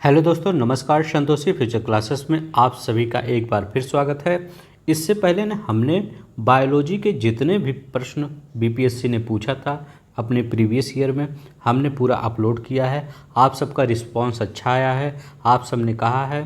Hello दोस्तों, नमस्कार। Santoshi future classes में आप सभी का एक बार फिर स्वागत है। इससे पहले ना हमने बायोलॉजी के जितने भी प्रश्न बीपीएससी ने पूछा था अपने प्रीवियस ईयर में हमने पूरा अपलोड किया है। आप सबका रिस्पांस अच्छा आया है। आप सब ने कहा है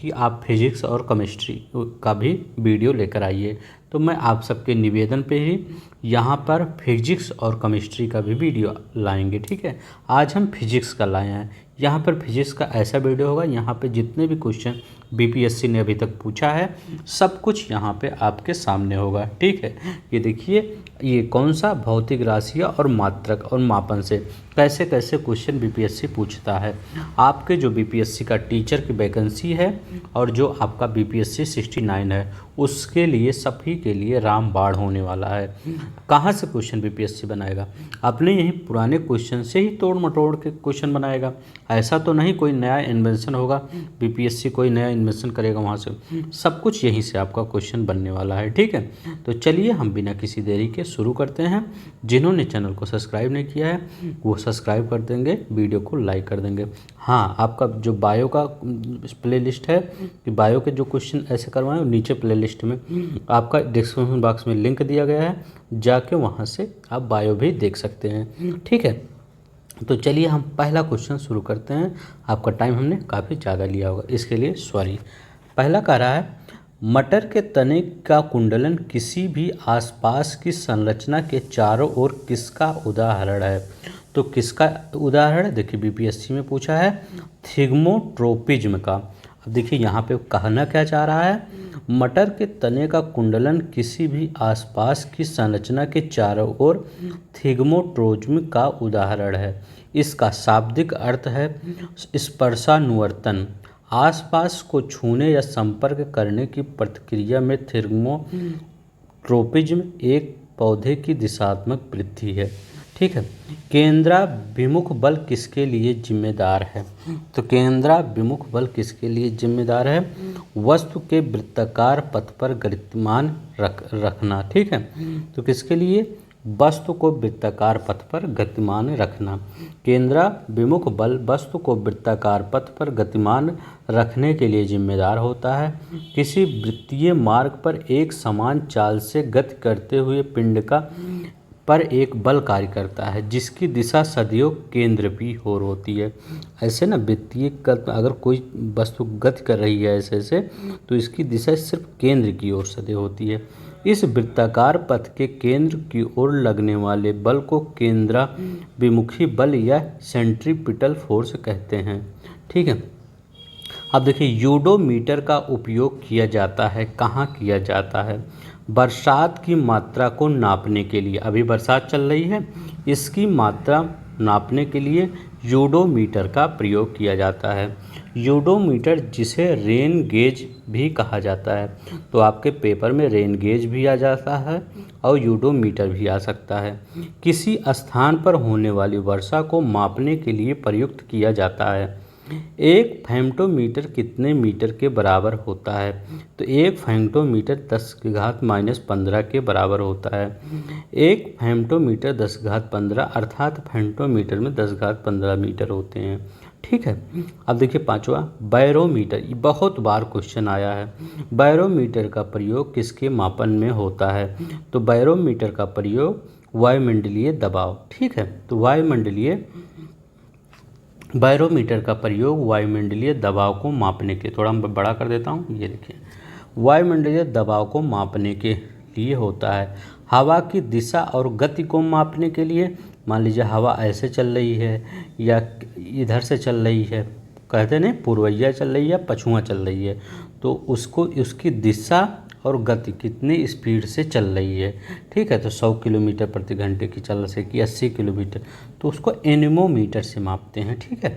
कि आप फिजिक्स और केमिस्ट्री का भी वीडियो लेकर आइए, तो मैं आप सबके निवेदन पे ही यहाँ पर फिजिक्स और केमिस्ट्री का भी वीडियो लाएंगे। ठीक है, आज हम फिजिक्स का लाए हैं। यहाँ पर फिजिक्स का ऐसा वीडियो होगा, यहाँ पे जितने भी क्वेश्चन बीपीएससी ने अभी तक पूछा है सब कुछ यहाँ पे आपके सामने होगा। ठीक है, ये देखिए, ये कौन सा भौतिक राशियाँ और मात्रक और मापन से कैसे कैसे क्वेश्चन बीपीएससी पूछता है। आपके जो बीपीएससी का टीचर की वैकेंसी है और जो आपका बीपीएससी 69 है उसके लिए सभी के लिए रामबाण होने वाला है। कहाँ से क्वेश्चन बीपीएससी बनाएगा? अपने यही पुराने क्वेश्चन से ही तोड़ मटोड़ के क्वेश्चन बनाएगा। ऐसा तो नहीं कोई नया इन्वेंशन होगा, बीपीएससी कोई नया इन्वेंशन करेगा वहाँ से। सब कुछ यहीं से आपका क्वेश्चन बनने वाला है। ठीक है, तो चलिए हम बिना किसी देरी के शुरू करते हैं। जिन्होंने चैनल को सब्सक्राइब नहीं किया है वो सब्सक्राइब कर देंगे, वीडियो को लाइक कर देंगे। हाँ, आपका जो बायो का प्लेलिस्ट है कि बायो के जो क्वेश्चन ऐसे करवाएं, नीचे प्लेलिस्ट में आपका डिस्क्रिप्शन बॉक्स में लिंक दिया गया है, जाके वहाँ से आप बायो भी देख सकते हैं। ठीक है, तो चलिए हम पहला क्वेश्चन शुरू करते हैं। आपका टाइम हमने काफ़ी ज़्यादा लिया होगा, इसके लिए सॉरी। पहला कह रहा है, मटर के तने का कुंडलन किसी भी आसपास की संरचना के चारों ओर किसका उदाहरण है? तो किसका उदाहरण? देखिए बीपीएससी में पूछा है थिग्मोट्रोपिज्म का। अब देखिए यहाँ पे कहना क्या चाह रहा है, मटर के तने का कुंडलन किसी भी आसपास की संरचना के चारों ओर थिग्मोट्रोज्म का उदाहरण है। इसका शाब्दिक अर्थ है स्पर्शानुवर्तन। आसपास को छूने या संपर्क करने की प्रतिक्रिया में थिग्मोट्रोपिज्म एक पौधे की दिशात्मक वृद्धि है। ठीक है, केंद्राभिमुख बल किसके लिए जिम्मेदार है? तो केंद्राभिमुख बल किसके लिए जिम्मेदार है? वस्तु के वृत्ताकार पथ पर गतिमान रखना। ठीक है, तो किसके लिए? वस्तु को वृत्ताकार पथ पर गतिमान रखना। केंद्राभिमुख बल वस्तु को वृत्ताकार पथ पर गतिमान रखने के लिए जिम्मेदार होता है। किसी वृत्तीय मार्ग पर एक समान चाल से गति करते हुए पिंड का पर एक बल कार्य करता है जिसकी दिशा सदैव केंद्र की ओर होती है। ऐसे ना वृत्तीय अगर कोई वस्तु गति कर रही है ऐसे ऐसे, तो इसकी दिशा सिर्फ केंद्र की ओर सदैव होती है। इस वृत्ताकार पथ के केंद्र की ओर लगने वाले बल को केंद्राभिमुखी बल या सेंट्रीपिटल फोर्स कहते हैं। ठीक है, अब देखिए यूडोमीटर का उपयोग किया जाता है, कहाँ किया जाता है? बरसात की मात्रा को नापने के लिए। अभी बरसात चल रही है, इसकी मात्रा नापने के लिए यूडोमीटर का प्रयोग किया जाता है। यूडोमीटर जिसे रेन गेज भी कहा जाता है, तो आपके पेपर में रेन गेज भी आ जाता है और यूडोमीटर भी आ सकता है। किसी स्थान पर होने वाली वर्षा को मापने के लिए प्रयुक्त किया जाता है। एक फेम्टोमीटर कितने मीटर के बराबर होता है? तो एक फेम्टोमीटर 10⁻⁻15 के बराबर होता है। एक फेम्टोमीटर 10⁻15 अर्थात फेम्टोमीटर में 10⁻15 मीटर होते हैं। ठीक है, अब देखिए पांचवा, बैरोमीटर। ये बहुत बार क्वेश्चन आया है। बैरोमीटर का प्रयोग किसके मापन में होता है? तो बैरोमीटर का प्रयोग वायुमंडलीय दबाव। ठीक है, तो बैरोमीटर का प्रयोग वायुमंडलीय दबाव को मापने के, थोड़ा मैं बड़ा कर देता हूँ, ये देखिए, वायुमंडलीय दबाव को मापने के लिए होता है। हवा की दिशा और गति को मापने के लिए, मान लीजिए हवा ऐसे चल रही है या इधर से चल रही है, कहते नहीं पूर्वइया चल रही है, पछुआ चल रही है, तो उसको उसकी दिशा और गति कितनी स्पीड से चल रही है। ठीक है, तो 100 किलोमीटर प्रति घंटे की चल से कि 80 किलोमीटर, तो उसको एनेमोमीटर से मापते हैं। ठीक है,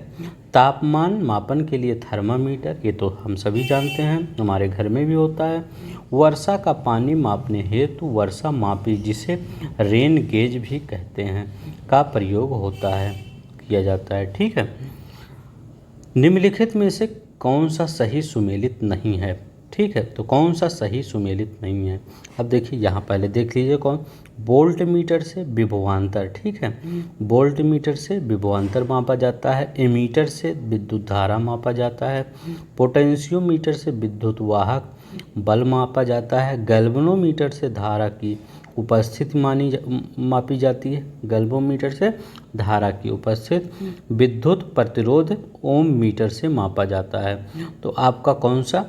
तापमान मापन के लिए थर्मामीटर, ये तो हम सभी जानते हैं, हमारे घर में भी होता है। वर्षा का पानी मापने हेतु वर्षा मापी, जिसे रेन गेज भी कहते हैं, का प्रयोग होता है, किया जाता है। ठीक है, निम्नलिखित में से कौन सा सही सुमेलित नहीं है? ठीक है। तो कौन सा सही सुमेलित नहीं है। अब देखिए यहाँ पहले देख लीजिए कौन, वोल्ट मीटर से विभवांतर, ठीक है, वोल्ट मीटर से विभवांतर मापा जाता है, एमीटर से विद्युत धारा मापा जाता है, पोटेंशियोमीटर से विद्युत वाहक बल मापा जाता है, गैल्वेनोमीटर से धारा की उपस्थिति मापी जाती है, गैल्वेनोमीटर से धारा की उपस्थिति, विद्युत प्रतिरोध ओम मीटर से मापा जाता है। तो आपका कौन सा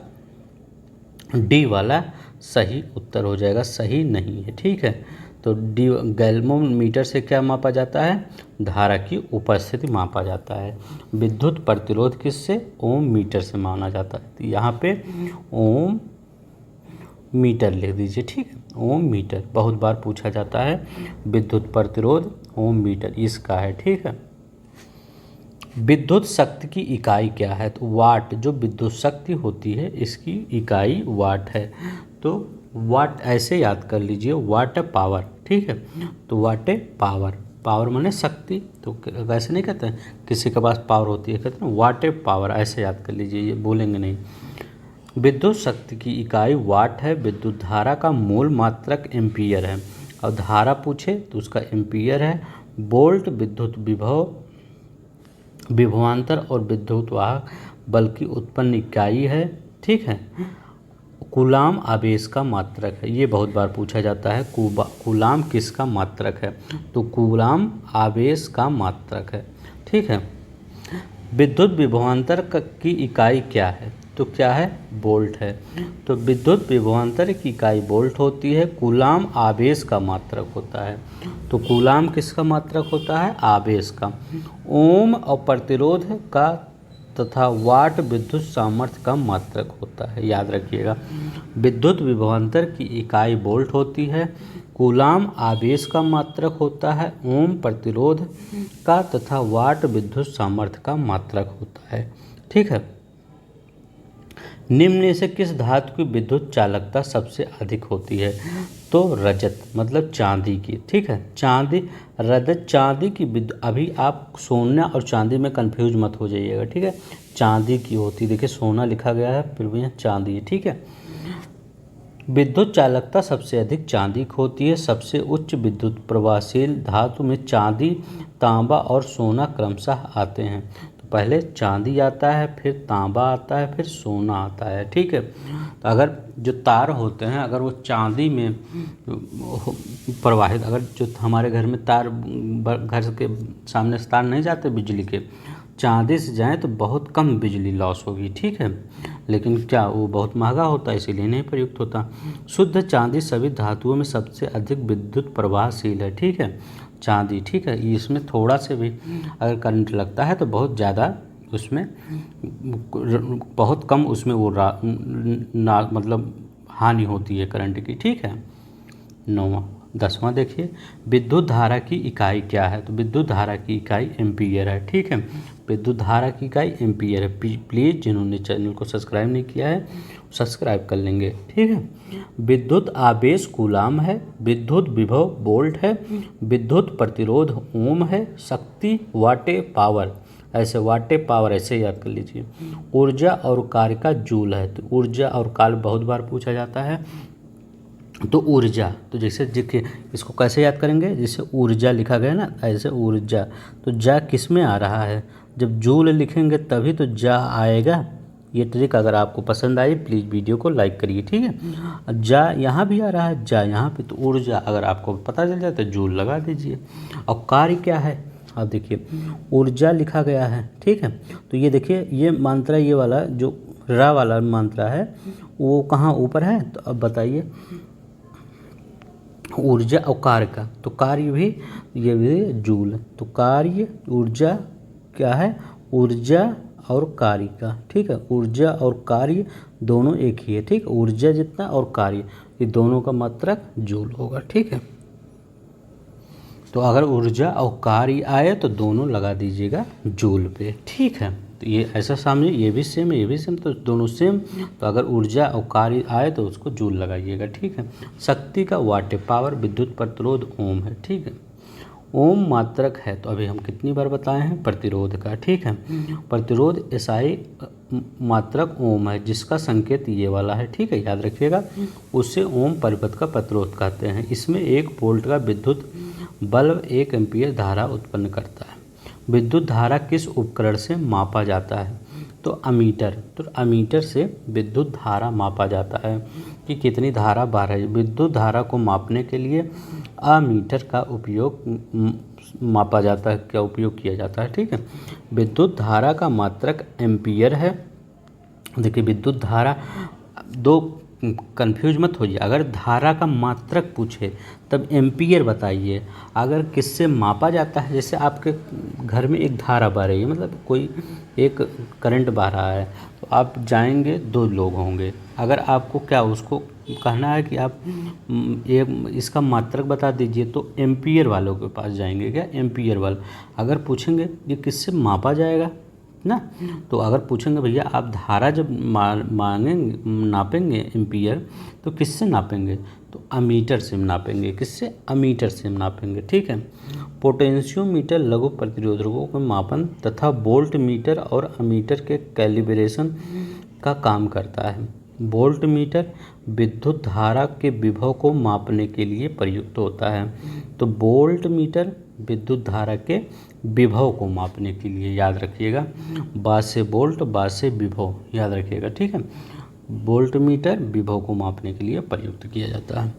डी वाला सही उत्तर हो जाएगा, सही नहीं है, ठीक है। तो डी गैल्वेनोमीटर से क्या मापा जाता है, धारा की उपस्थिति मापा जाता है। विद्युत प्रतिरोध किससे, ओम मीटर से माना जाता है। तो यहाँ पे ओम मीटर लिख दीजिए, ठीक है, ओम मीटर बहुत बार पूछा जाता है। विद्युत प्रतिरोध ओम मीटर इसका है, ठीक है। विद्युत शक्ति की इकाई क्या है, तो वाट, जो विद्युत शक्ति होती है इसकी इकाई वाट है। तो वाट ऐसे याद कर लीजिए, वाट है पावर, ठीक है। तो वाट है पावर, पावर माने शक्ति, तो वैसे नहीं कहते हैं किसी के पास पावर होती है, कहते हैं वाट है पावर, ऐसे याद कर लीजिए, ये बोलेंगे नहीं। विद्युत शक्ति की इकाई वाट है। विद्युत धारा का मूल मात्रक एम्पीयर है, और धारा पूछे तो उसका एम्पीयर है। वोल्ट विद्युत विभव, विभवांतर और विद्युत वाहक बल की उत्पन्न इकाई है, ठीक है। कूलाम आवेश का मात्रक है, ये बहुत बार पूछा जाता है। कूलाम किसका मात्रक है, तो कूलाम आवेश का मात्रक है, ठीक है। विद्युत विभवांतर की इकाई क्या है, तो क्या है, वोल्ट है। तो विद्युत विभवांतर की इकाई वोल्ट होती है। कूलाम आवेश का मात्रक होता है, तो कूलाम किसका मात्रक होता है, आवेश का। ओम और प्रतिरोध का तथा वाट विद्युत सामर्थ्य का मात्रक होता है, याद रखिएगा। विद्युत विभवांतर की इकाई वोल्ट होती है। कूलाम आवेश का मात्रक होता है। ओम प्रतिरोध का तथा वाट विद्युत सामर्थ्य का मात्रक होता है, ठीक है। निम्न में से किस धातु की विद्युत चालकता सबसे अधिक होती है, तो रजत मतलब चांदी की, ठीक है। चांदी, रजत, चांदी की विद्युत, अभी आप सोना और चांदी में कंफ्यूज मत हो जाइएगा, ठीक है। चांदी की होती, देखिए सोना लिखा गया है फिर भी यहाँ चांदी है, ठीक है। विद्युत चालकता सबसे अधिक चांदी की होती है। सबसे उच्च विद्युत प्रवाहशील धातु में चांदी, तांबा और सोना क्रमशः आते हैं। तो पहले चांदी आता है, फिर तांबा आता है, फिर सोना आता है, ठीक है। तो अगर जो तार होते हैं, अगर वो चांदी में प्रवाहित, अगर जो हमारे घर में तार, घर के सामने से तार नहीं जाते बिजली के, चांदी से जाएं तो बहुत कम बिजली लॉस होगी, ठीक है। लेकिन क्या वो बहुत महंगा होता है, इसीलिए नहीं प्रयुक्त होता। शुद्ध चांदी सभी धातुओं में सबसे अधिक विद्युत प्रवाहशील है, ठीक है, चांदी, ठीक है। इसमें थोड़ा से भी अगर करंट लगता है तो बहुत ज़्यादा उसमें, बहुत कम उसमें वो मतलब हानि होती है करंट की, ठीक है। 9वां 10वां देखिए, विद्युत धारा की इकाई क्या है, तो विद्युत धारा की इकाई एम्पीयर है, ठीक है। विद्युत धारा की इकाई एम्पीयर है। प्लीज़ जिन्होंने चैनल को सब्सक्राइब नहीं किया है सब्सक्राइब कर लेंगे, ठीक है। विद्युत आवेश कूलाम है। विद्युत विभव वोल्ट है। विद्युत प्रतिरोध ओम है। शक्ति वाटे पावर, ऐसे वाटे पावर ऐसे याद कर लीजिए। ऊर्जा और कार्य का जूल है, तो ऊर्जा और कार्य बहुत बार पूछा जाता है। तो ऊर्जा, तो जैसे देखिए इसको कैसे याद करेंगे, जैसे ऊर्जा लिखा गया ना, ऐसे ऊर्जा, तो जा किस में आ रहा है, जब जूल लिखेंगे तभी तो जा आएगा। ये ट्रिक अगर आपको पसंद आई प्लीज़ वीडियो को लाइक करिए, ठीक है। जा यहाँ भी आ रहा है, जा यहाँ पे, तो ऊर्जा अगर आपको पता चल जाए तो जूल लगा दीजिए। और कार्य क्या है, अब देखिए ऊर्जा लिखा गया है, ठीक है। तो ये देखिए ये मात्रा, ये वाला जो रा वाला मात्रा है वो कहाँ ऊपर है, तो अब बताइए ऊर्जा और कार्य का, तो कार्य भी, ये भी जूल, तो कार्य ऊर्जा क्या है, ऊर्जा और कार्य का, ठीक है। ऊर्जा और कार्य दोनों एक ही है, ठीक। ऊर्जा जितना और कार्य, ये दोनों का मात्रक जूल होगा, ठीक है। तो अगर ऊर्जा और कार्य आए तो दोनों लगा दीजिएगा जूल पे, ठीक है। तो ये ऐसा सामने, ये भी सेम है, ये भी सेम, तो दोनों सेम। तो अगर ऊर्जा और कार्य आए तो उसको जूल लगाइएगा, ठीक है। शक्ति का वाट है। पावर विद्युत प्रतिरोध ओम है, ठीक है। ओम मात्रक है, तो अभी हम कितनी बार बताए हैं, प्रतिरोध का, ठीक है। प्रतिरोध एसआई मात्रक ओम है, जिसका संकेत ये वाला है, ठीक है, याद रखिएगा। उससे ओम परिपथ का प्रतिरोध कहते हैं। इसमें 1 वोल्ट का विद्युत बल्ब 1 एम्पीयर धारा उत्पन्न करता है। विद्युत धारा किस उपकरण से मापा जाता है? तो अमीटर। तो अमीटर से विद्युत धारा मापा जाता है कि कितनी धारा बह रही है। विद्युत धारा को मापने के लिए अमीटर का उपयोग मापा जाता है, क्या उपयोग किया जाता है, ठीक है। विद्युत धारा का मात्रक एम्पीयर है। देखिए विद्युत धारा, दो कंफ्यूज मत होइए, अगर धारा का मात्रक पूछे तब एम्पीयर बताइए। अगर किससे मापा जाता है, जैसे आपके घर में एक धारा बह रही है, मतलब कोई एक करंट बह रहा है, तो आप जाएंगे, 2 लोग होंगे। अगर आपको क्या उसको कहना है कि आप ये इसका मात्रक बता दीजिए, तो एम्पीयर वालों के पास जाएंगे, क्या एम्पीयर वाले। अगर पूछेंगे ये किससे मापा जाएगा ना, तो अगर पूछेंगे भैया आप धारा जब मांगेंगे नापेंगे एम्पीयर, तो किससे नापेंगे? तो अमीटर से नापेंगे। किससे? अमीटर से नापेंगे, ठीक है। पोटेंशियोमीटर लघु प्रतिरोधकों के मापन तथा वोल्ट मीटर और अमीटर के कैलिब्रेशन का काम करता है। वोल्ट मीटर विद्युत धारा के विभव को मापने के लिए प्रयुक्त होता है। तो वोल्ट मीटर विद्युत धारा के विभव को मापने के लिए, याद रखिएगा, बात से वोल्ट, बात से विभव, याद रखिएगा, ठीक है। वोल्ट मीटर विभव को मापने के लिए प्रयुक्त किया जाता है।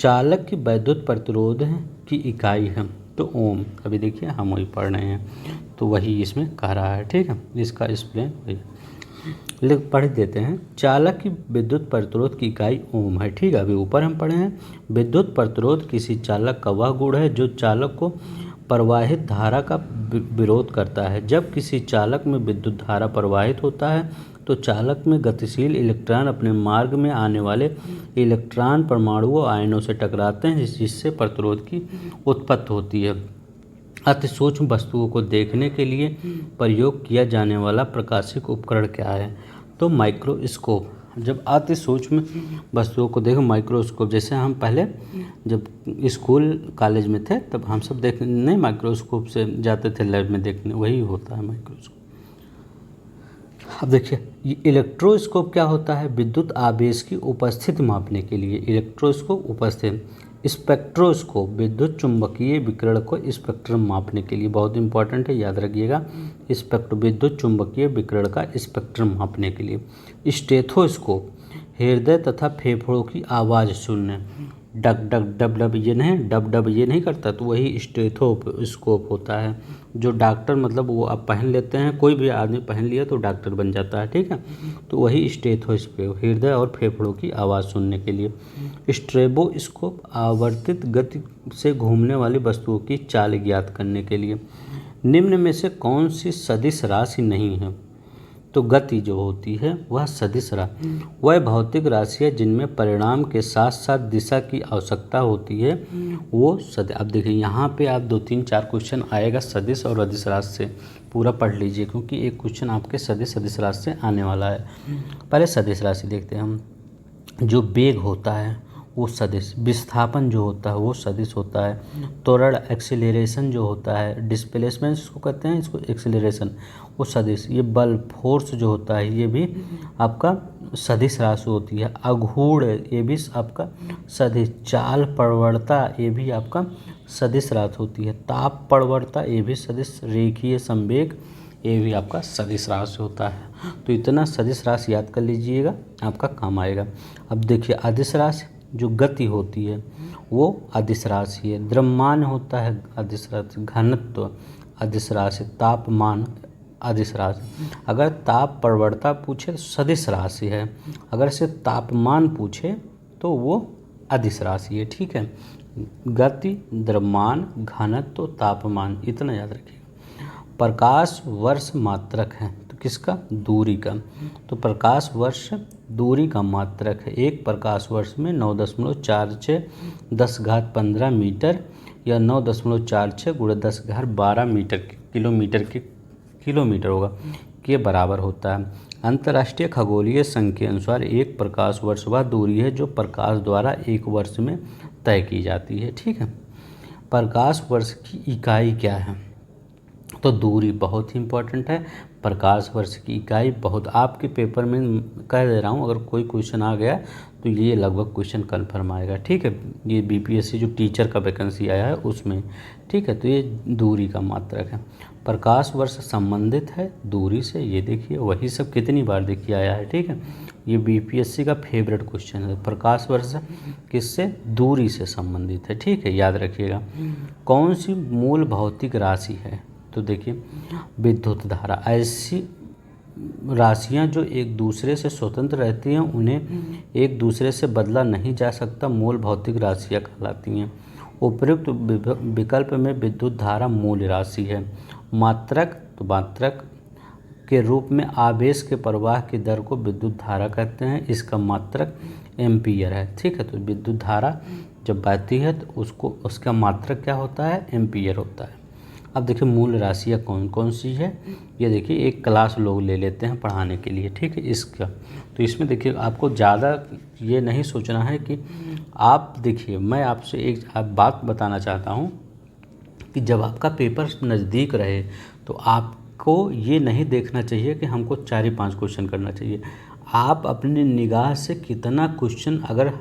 चालक की विद्युत प्रतिरोध की इकाई है तो ओम। अभी देखिए हम वही पढ़ रहे हैं, तो वही इसमें कह रहा है, ठीक है। इसका एक्सप्लेन वही लिख पढ़ देते हैं। चालक की विद्युत प्रतिरोध की इकाई ओम है, ठीक है। अभी ऊपर हम पढ़े हैं विद्युत प्रतिरोध किसी चालक का वह गुण है जो चालक को प्रवाहित धारा का विरोध करता है। जब किसी चालक में विद्युत धारा प्रवाहित होता है तो चालक में गतिशील इलेक्ट्रॉन अपने मार्ग में आने वाले इलेक्ट्रॉन परमाणुओं आयनों से टकराते हैं, जिससे प्रतिरोध की उत्पत्ति होती है। अति सूक्ष्म वस्तुओं को देखने के लिए प्रयोग किया जाने वाला प्रकाशिक उपकरण क्या है? तो माइक्रोस्कोप। जब अति सूक्ष्म वस्तुओं को देखो, माइक्रोस्कोप, जैसे हम पहले जब स्कूल कॉलेज में थे तब हम सब देखने माइक्रोस्कोप से जाते थे लैब में देखने, वही होता है माइक्रोस्कोप। अब देखिए ये इलेक्ट्रोस्कोप क्या होता है? विद्युत आवेश की उपस्थिति मापने के लिए इलेक्ट्रोस्कोप उपस्थित। स्पेक्ट्रोस्कोप विद्युत चुंबकीय विकिरण को स्पेक्ट्रम मापने के लिए, बहुत इंपॉर्टेंट है, याद रखिएगा। स्पेक्ट्रो विद्युत चुंबकीय विकिरण का स्पेक्ट्रम मापने के लिए। स्टेथोस्कोप हृदय तथा फेफड़ों की आवाज़ सुनने, डग डग डब डब ये नहीं, डब डब ये नहीं करता, तो वही स्टेथोस्कोप होता है, जो डॉक्टर मतलब वो आप पहन लेते हैं, कोई भी आदमी पहन लिया तो डॉक्टर बन जाता है, ठीक है। तो वही स्टेथोस्कोप हृदय और फेफड़ों की आवाज़ सुनने के लिए। स्ट्रेबोस्कोप आवर्तित गति से घूमने वाली वस्तुओं की चाल ज्ञात करने के लिए। निम्न में से कौन सी सदिश राशि नहीं है? तो गति जो होती है वह सदिश राशि, वह भौतिक राशि है जिनमें परिणाम के साथ साथ दिशा की आवश्यकता होती है, वो सदिश। अब देखिए यहाँ पे आप 2 3 4 क्वेश्चन आएगा सदिश और अदिश राशि से, पूरा पढ़ लीजिए क्योंकि एक क्वेश्चन आपके सदिश राशि से आने वाला है। पहले सदिश राशि देखते हैं हम। जो वेग होता है वो सदिश, विस्थापन जो होता है वो सदिश होता है, त्वरण एक्सीलरेशन जो होता है, डिस्प्लेसमेंट इसको कहते हैं, इसको एक्सीलरेशन, वो सदिश। ये बल फोर्स जो होता है ये भी आपका सदिश राशि होती है। आघूर्ण ये भी आपका सदिश। चाल प्रवणता ये भी आपका सदिश राशि होती है। ताप प्रवणता ये भी सदिश। रेखीय संवेग ये भी आपका सदिश राशि होता है। तो इतना सदिश राशि याद कर लीजिएगा, आपका काम आएगा। अब देखिए अदिश राशि जो गति होती है वो अदिश राशि है। द्रव्यमान होता है अदिश राशि। घनत्व अदिश राशि। तापमान अदिश राशि। अगर ताप प्रवणता पूछे तो सदिश राशि है, अगर से तापमान पूछे तो वो अदिश राशि है, ठीक है। गति, द्रव्यमान, घनत्व, तापमान, इतना याद रखिएगा। प्रकाश वर्ष मात्रक है तो किसका? दूरी का। तो प्रकाश वर्ष दूरी का मात्रक है। एक प्रकाश वर्ष में 9.46 10⁻15 मीटर या 9.46 × 10⁻12 मीटर किलोमीटर होगा के बराबर होता है। अंतर्राष्ट्रीय खगोलीय संघ के अनुसार एक प्रकाश वर्ष वह दूरी है जो प्रकाश द्वारा एक वर्ष में तय की जाती है, ठीक है। प्रकाश वर्ष की इकाई क्या है? तो दूरी बहुत ही इंपॉर्टेंट है। प्रकाश वर्ष की इकाई बहुत, आपके पेपर में कह दे रहा हूँ, अगर कोई क्वेश्चन आ गया तो ये लगभग क्वेश्चन कन्फर्म आएगा, ठीक है। ये बीपीएससी जो टीचर का वैकेंसी आया है उसमें, ठीक है। तो ये दूरी का मात्रक है। प्रकाश वर्ष संबंधित है दूरी से, ये देखिए वही सब कितनी बार देखिए आया है, ठीक है। ये बीपीएससी का फेवरेट क्वेश्चन है। प्रकाश वर्ष किससे? दूरी से संबंधित है, ठीक है, याद रखिएगा। कौन सी मूल भौतिक राशि है? तो देखिए विद्युत धारा। ऐसी राशियां जो एक दूसरे से स्वतंत्र रहती हैं, उन्हें एक दूसरे से बदला नहीं जा सकता, मूल भौतिक राशियां कहलाती हैं। उपयुक्त विकल्प में विद्युत धारा मूल राशि है। मात्रक, तो मात्रक के रूप में आवेश के प्रवाह की दर को विद्युत धारा कहते हैं। इसका मात्रक एम्पीयर है, ठीक है। तो विद्युत धारा जब बहती है तो उसका मात्रक क्या होता है? एम्पीयर होता है। अब देखिए मूल राशियाँ कौन कौन सी है, ये देखिए एक क्लास लोग ले लेते हैं पढ़ाने के लिए, ठीक है। इसका तो इसमें देखिए आपको ज़्यादा ये नहीं सोचना है कि आप देखिए, मैं आपसे एक बात बताना चाहता हूँ कि जब आपका पेपर नज़दीक रहे तो आपको ये नहीं देखना चाहिए कि हमको 4 ही 5 क्वेश्चन करना चाहिए। आप अपनी निगाह से कितना क्वेश्चन अगर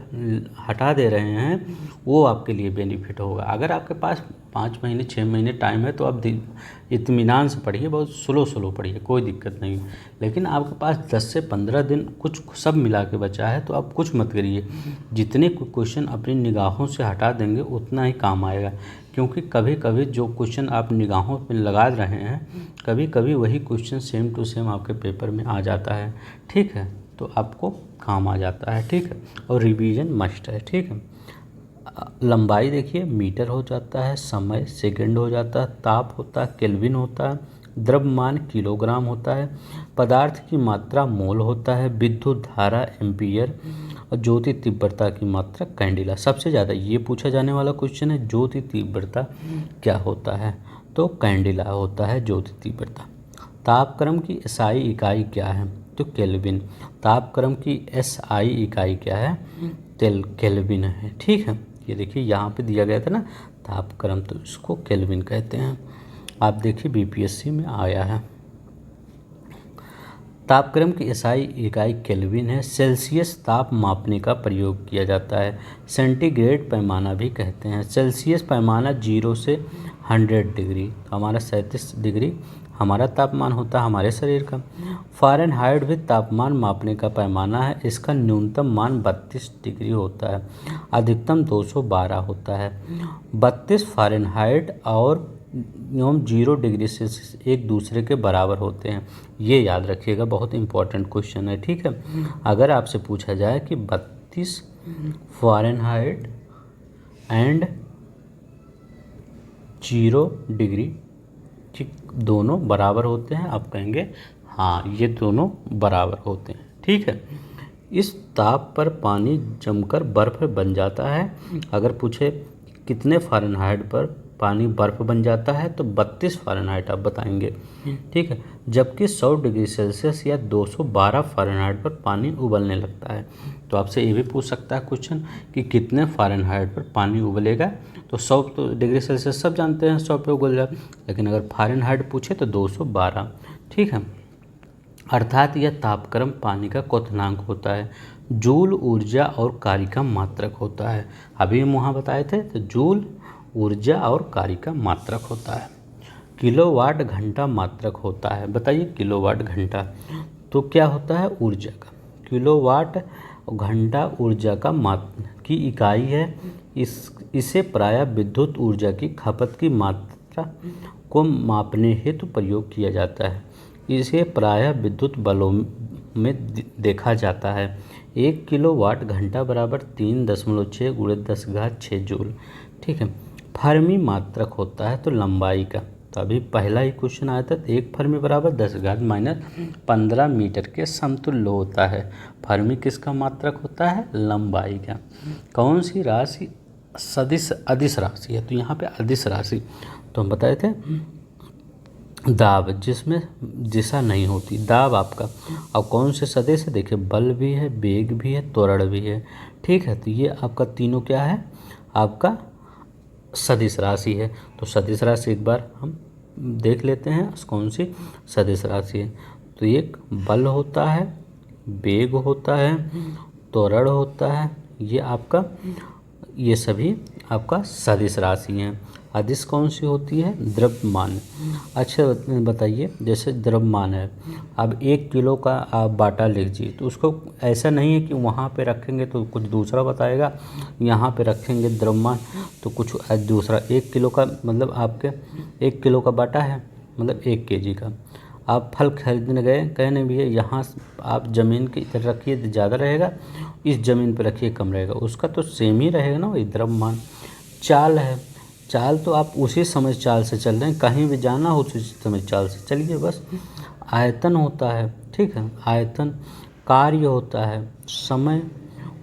हटा दे रहे हैं वो आपके लिए बेनिफिट होगा। अगर आपके पास 5 महीने 6 महीने टाइम है तो आप इत्मीनान से पढ़िए, बहुत स्लो पढ़िए, कोई दिक्कत नहीं। लेकिन आपके पास 10 से 15 दिन कुछ सब मिला के बचा है तो आप कुछ मत करिए। जितने क्वेश्चन अपनी निगाहों से हटा देंगे उतना ही काम आएगा, क्योंकि कभी कभी जो क्वेश्चन आप निगाहों में लगा रहे हैं, कभी कभी वही क्वेश्चन सेम टू सेम आपके पेपर में आ जाता है, ठीक है। तो आपको काम आ जाता है, ठीक है। और रिवीजन मस्ट है, ठीक है। लंबाई देखिए मीटर हो जाता है, समय सेकंड हो जाता है, ताप होता है केल्विन होता है, द्रव्यमान किलोग्राम होता है, पदार्थ की मात्रा मोल होता है, विद्युत धारा एम्पीयर, और ज्योति तीव्रता की मात्रा कैंडिला। सबसे ज़्यादा ये पूछा जाने वाला क्वेश्चन है, ज्योति तीव्रता क्या होता है? तो कैंडिला होता है ज्योति तीव्रता। तापक्रम की एसआई इकाई क्या है? तो केल्विन। तापक्रम की एसआई इकाई क्या है? केल्विन है, ठीक है। ये देखिए यहाँ पे दिया गया था ना तापक्रम, तो इसको केल्विन कहते हैं। आप देखिए बीपीएससी में आया है। तापक्रम की एसआई इकाई केल्विन है। सेल्सियस ताप मापने का प्रयोग किया जाता है। सेंटीग्रेड पैमाना भी कहते हैं। सेल्सियस पैमाना 0 से 100 डिग्री, तो हमारा 37 डिग्री हमारा तापमान होता है हमारे शरीर का। फ़ारेनहाइट भी तापमान मापने का पैमाना है। इसका न्यूनतम मान 32 डिग्री होता है, अधिकतम 212 होता है। 32 फ़ारेनहाइट और 0 डिग्री सेल्सियस एक दूसरे के बराबर होते हैं, ये याद रखिएगा, बहुत इंपॉर्टेंट क्वेश्चन है, ठीक है। अगर आपसे पूछा जाए कि 32 फ़ारेनहाइट एंड 0 डिग्री, ठीक, दोनों बराबर होते हैं, आप कहेंगे हाँ ये दोनों बराबर होते हैं, ठीक है। इस ताप पर पानी जमकर बर्फ़ बन जाता है। अगर पूछे कितने फ़ारेनहाइट पर पानी बर्फ़ बन जाता है तो 32 फ़ारेनहाइट आप बताएंगे, ठीक है। जबकि 100 डिग्री सेल्सियस या 212 फ़ारेनहाइट पर पानी उबलने लगता है। तो आपसे ये भी पूछ सकता है क्वेश्चन कि कितने फ़ारेनहाइट पर पानी उबलेगा, तो 100 तो डिग्री सेल्सियस सब जानते हैं 100 पे उबल जाए, लेकिन अगर फ़ारेनहाइट पूछे तो 212, ठीक है। अर्थात यह तापक्रम पानी का क्वथनांक होता है। जूल ऊर्जा और कार्य का मात्रक होता है। अभी हम वहाँ बताए थे, तो जूल ऊर्जा और कार्य का मात्रक होता है। किलोवाट घंटा मात्रक होता है। बताइए किलोवाट घंटा तो क्या होता है? ऊर्जा का। किलोवाट घंटा ऊर्जा का की इकाई है। इसे प्रायः विद्युत ऊर्जा की खपत की मात्रा को मापने हेतु प्रयोग किया जाता है। इसे प्रायः विद्युत बलों में देखा जाता है। 1 किलोवाट घंटा बराबर 3.6 × 10⁻6 जूल, ठीक है। फर्मी मात्रक होता है तो लंबाई का, तो अभी पहला ही क्वेश्चन आया था, 1 फर्मी बराबर 10⁻⁻15 मीटर के समतुल्य होता है। फर्मी किसका मात्रक होता है? लंबाई का। कौन सी राशि सदिश अदिश राशि है? तो यहाँ पे अदिश राशि तो हम बताए थे दाब, जिसमें दिशा नहीं होती, दाब आपका। और कौन से सदिश है? देखिए बल भी है, वेग भी है, त्वरण भी है, ठीक है। तो ये आपका तीनों क्या है? आपका सदिश राशि है। तो सदिश राशि एक बार हम देख लेते हैं कौन सी सदिश राशि है। तो एक बल होता है, वेग होता है, त्वरण होता है, ये सभी आपका सदिश राशि हैं। अदिश कौन सी होती है? द्रव्यमान। अच्छा बताइए, जैसे द्रव्यमान है, अब 1 किलो का आप बाटा लीजिए, तो उसको ऐसा नहीं है कि वहाँ पे रखेंगे तो कुछ दूसरा बताएगा, यहाँ पे रखेंगे द्रव्यमान तो कुछ दूसरा। 1 किलो का मतलब आपके 1 किलो का बाटा है, मतलब 1 केजी का। आप फल खरीदने गए, कहने भी है यहाँ आप ज़मीन की इधर रखिए तो ज़्यादा रहेगा, इस ज़मीन पर रखिए कम रहेगा, उसका तो सेम ही रहेगा ना वही द्रव्यमान। चाल है, चाल तो आप उसी समय चाल से चल रहे हैं, कहीं भी जाना हो उसी समय चाल से चलिए बस। आयतन होता है, ठीक है, आयतन। कार्य होता है, समय,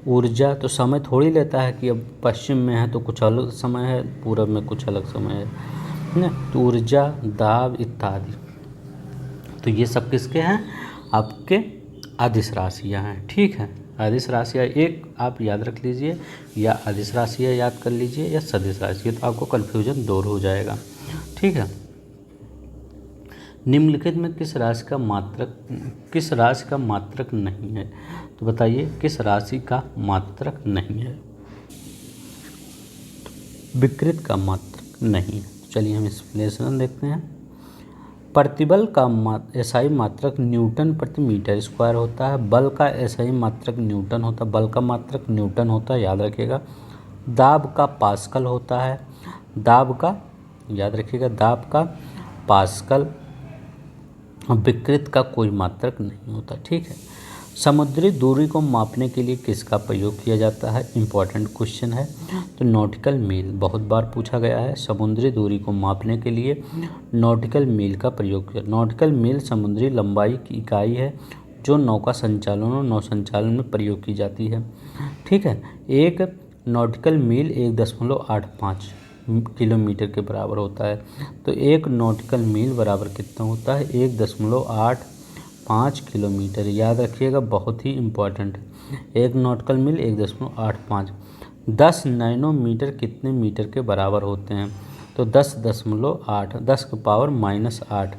ऊर्जा। तो समय थोड़ी लेता है कि अब पश्चिम में है तो कुछ अलग समय है, पूरब में कुछ अलग समय है ना। तो ऊर्जा, दाब इत्यादि। तो ये सब किसके हैं? आपके अदिश राशियाँ हैं, ठीक है। अदिश राशियाँ एक आप याद रख लीजिए, या अदिश राशियाँ याद कर लीजिए, या सदिश राशि, तो आपको कन्फ्यूजन दूर हो जाएगा, ठीक है। निम्नलिखित में किस राशि का मात्रक नहीं है? तो बताइए किस राशि का मात्रक नहीं है? विकृत का मात्रक नहीं है। चलिए हम एक्सप्लेनेशन देखते हैं। प्रतिबल का एसआई मात्रक न्यूटन प्रति मीटर स्क्वायर होता है। बल का एसआई मात्रक न्यूटन होता है, बल का मात्रक न्यूटन होता है, याद रखिएगा। दाब का पास्कल होता है, दाब का याद रखिएगा, दाब का पास्कल। विकृत का कोई मात्रक नहीं होता, ठीक है। समुद्री दूरी को मापने के लिए किसका प्रयोग किया जाता है? इम्पॉर्टेंट क्वेश्चन है। तो नॉटिकल मील बहुत बार पूछा गया है। समुद्री दूरी को मापने के लिए नॉटिकल मील का प्रयोग किया। नॉटिकल मील समुद्री लंबाई की इकाई है जो नौका संचालन और नौ संचालन में प्रयोग की जाती है, ठीक है। एक नॉटिकल मील 1.85 किलोमीटर के बराबर होता है। तो एक नॉटिकल मील बराबर कितना होता है? 1.85 किलोमीटर, याद रखिएगा, बहुत ही इम्पोर्टेंट है। एक नॉटिकल मील 1.85। 10 नैनोमीटर कितने मीटर के बराबर होते हैं? तो 10.8, 10 की पावर -8,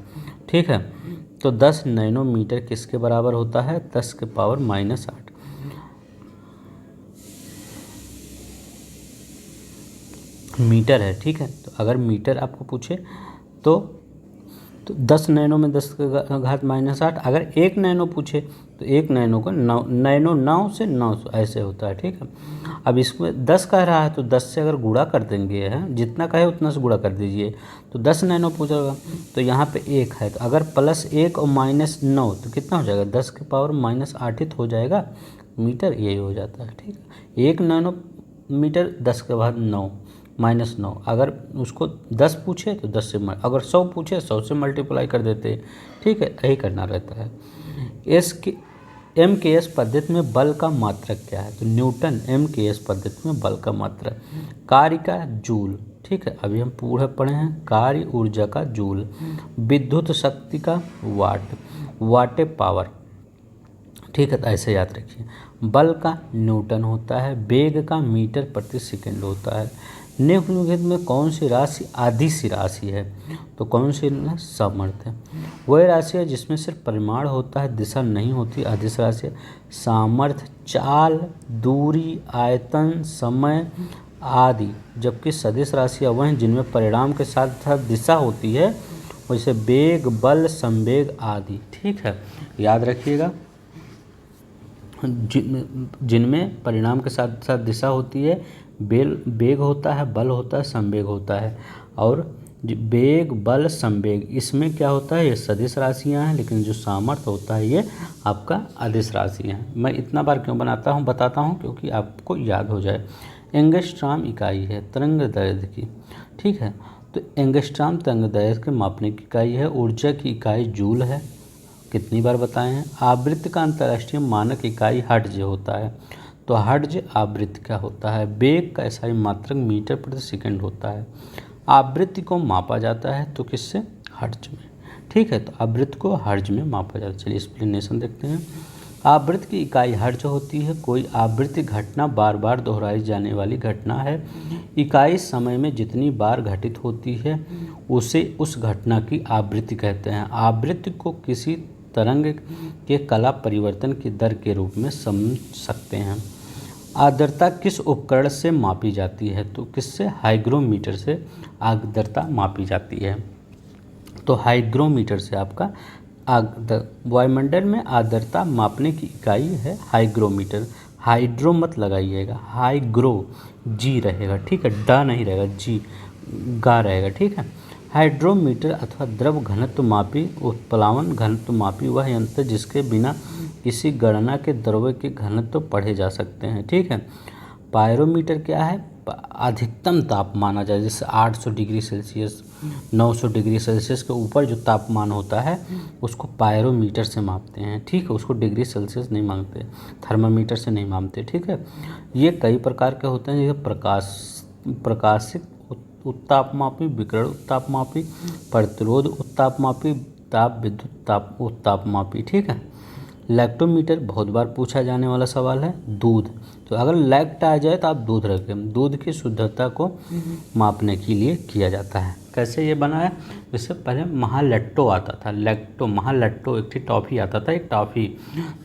ठीक है। तो 10 नैनोमीटर किसके बराबर होता है? 10 के पावर -8 मीटर है, ठीक है। तो अगर मीटर आपको पूछे तो 10 नैनो में 10 का घात -8। अगर 1 नैनो पूछे तो 1 नैनो का 9 से 900 ऐसे होता है, ठीक है। अब इसमें 10 कह रहा है तो 10 से अगर गुणा कर देंगे, है जितना कहे उतना से गुणा कर दीजिए, तो 10 नैनो पूछेगा। तो यहाँ पे 1 है, तो अगर +1 और -9 तो कितना हो जाएगा? 10 के पावर -8 हो जाएगा मीटर, यही हो जाता है, ठीक है। 1 नैनो मीटर 10 के बाद 9 -9। अगर उसको 10 पूछे तो 10 से अगर 100 पूछे 100 से मल्टीप्लाई कर देते, ठीक है, यही करना रहता है। MKS पद्धति में बल का मात्रक क्या है? तो न्यूटन। MKS पद्धति में बल का मात्रक। कार्य का जूल, ठीक है, अभी हम पूरा पढ़े हैं। कार्य ऊर्जा का जूल। विद्युत शक्ति का वाट, वाटे पावर, ठीक है। तो ऐसे याद रखिए। बल का न्यूटन होता है, वेग का मीटर प्रति सेकंड होता है। निम्नलिखित में कौन सी राशि अदिश राशि है? तो कौन सी? सामर्थ्य है। वह राशि है जिसमें सिर्फ परिमाण होता है, दिशा नहीं होती, अदिश राशि है। सामर्थ्य, चाल, दूरी, आयतन, समय आदि। जबकि सदिश राशियाँ वह हैं जिनमें परिणाम के साथ साथ दिशा होती है, वैसे वेग, बल, संवेग आदि, ठीक है, याद रखिएगा। जिनमें परिणाम के साथ साथ दिशा होती है, वेग होता है, बल होता है, संवेग होता है। और वेग, बल, संवेग, इसमें क्या होता है? ये सदिश राशियाँ हैं, लेकिन जो सामर्थ्य होता है ये आपका अदिश राशियाँ हैं। मैं इतना बार क्यों बताता हूँ क्योंकि आपको याद हो जाए। एंगस्ट्रॉम इकाई है तरंग दैर्घ्य की, ठीक है। तो एंगस्ट्रॉम तरंग दैर्घ्य के मापने की इकाई है। ऊर्जा की इकाई जूल है, कितनी बार बताए हैं। आवृत्ति का अंतर्राष्ट्रीय मानक इकाई हर्ट्ज होता है। तो हर्ट्ज आवृत्ति का होता है। वेग का एसआई मात्रक मीटर प्रति सेकंड होता है। आवृत्ति को मापा जाता है तो किससे? हर्ट्ज में, ठीक है। तो आवृत्ति को हर्ट्ज में मापा जाता है। चलिए एक्सप्लेनेशन देखते हैं। आवृत्ति की इकाई हर्ट्ज होती है। कोई आवृत्ति घटना बार बार दोहराई जाने वाली घटना है। इकाई समय में जितनी बार घटित होती है उसे उस घटना की आवृत्ति कहते हैं। आवृत्ति को किसी तरंग के कला परिवर्तन की दर के रूप में समझ सकते हैं। आर्द्रता किस उपकरण से मापी जाती है? तो किससे? हाइग्रोमीटर से आर्द्रता मापी जाती है। तो हाइग्रोमीटर से आपका वायुमंडल में आर्द्रता मापने की इकाई है हाइग्रोमीटर। हाइड्रो मत लगाइएगा, हाइग्रो जी रहेगा, ठीक है, डा नहीं रहेगा, जी गा रहेगा, ठीक है। हाइड्रोमीटर अथवा द्रव घनत्व मापी उत्प्लावन घनत्व मापी वह यंत्र जिसके बिना किसी गणना के द्रव्य के घनत्व पढ़े जा सकते हैं, ठीक है। पायरोमीटर क्या है? अधिकतम ताप माना जाए, जैसे 800 डिग्री सेल्सियस 900 डिग्री सेल्सियस के ऊपर जो तापमान होता है उसको पायरोमीटर से मापते हैं, ठीक है। उसको डिग्री सेल्सियस नहीं मांगते, थर्मामीटर से नहीं मापते, ठीक है। ये कई प्रकार के होते हैं, जैसे प्रकाशिक उत्तापमापी, विकिरण उत्तापमापी, प्रतिरोध उत्तापमापी, ताप विद्युत उत्तापमापी, ठीक है। लैक्टोमीटर बहुत बार पूछा जाने वाला सवाल है। दूध, तो अगर लैक्ट आ जाए तो आप दूध रखें। दूध की शुद्धता को मापने के लिए किया जाता है। कैसे ये बना है? इससे पहले महालैट्टो आता था, लैक्टो महालैट्टो एक थी टॉफ़ी आता था, एक टॉफ़ी,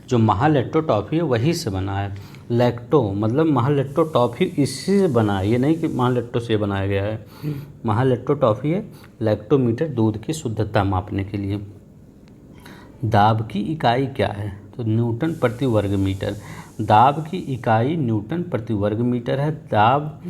जो महालैट्टो टॉफ़ी है वही से बना है। लैक्टो मतलब महालैट्टो टॉफ़ी इसी से बना है, ये नहीं कि महालैट्टो से बनाया गया है। महालैट्टो टॉफ़ी है। लैक्टोमीटर दूध की शुद्धता मापने के लिए। दाब की इकाई क्या है? तो न्यूटन प्रति वर्ग मीटर। दाब की इकाई न्यूटन प्रति वर्ग मीटर है। दाब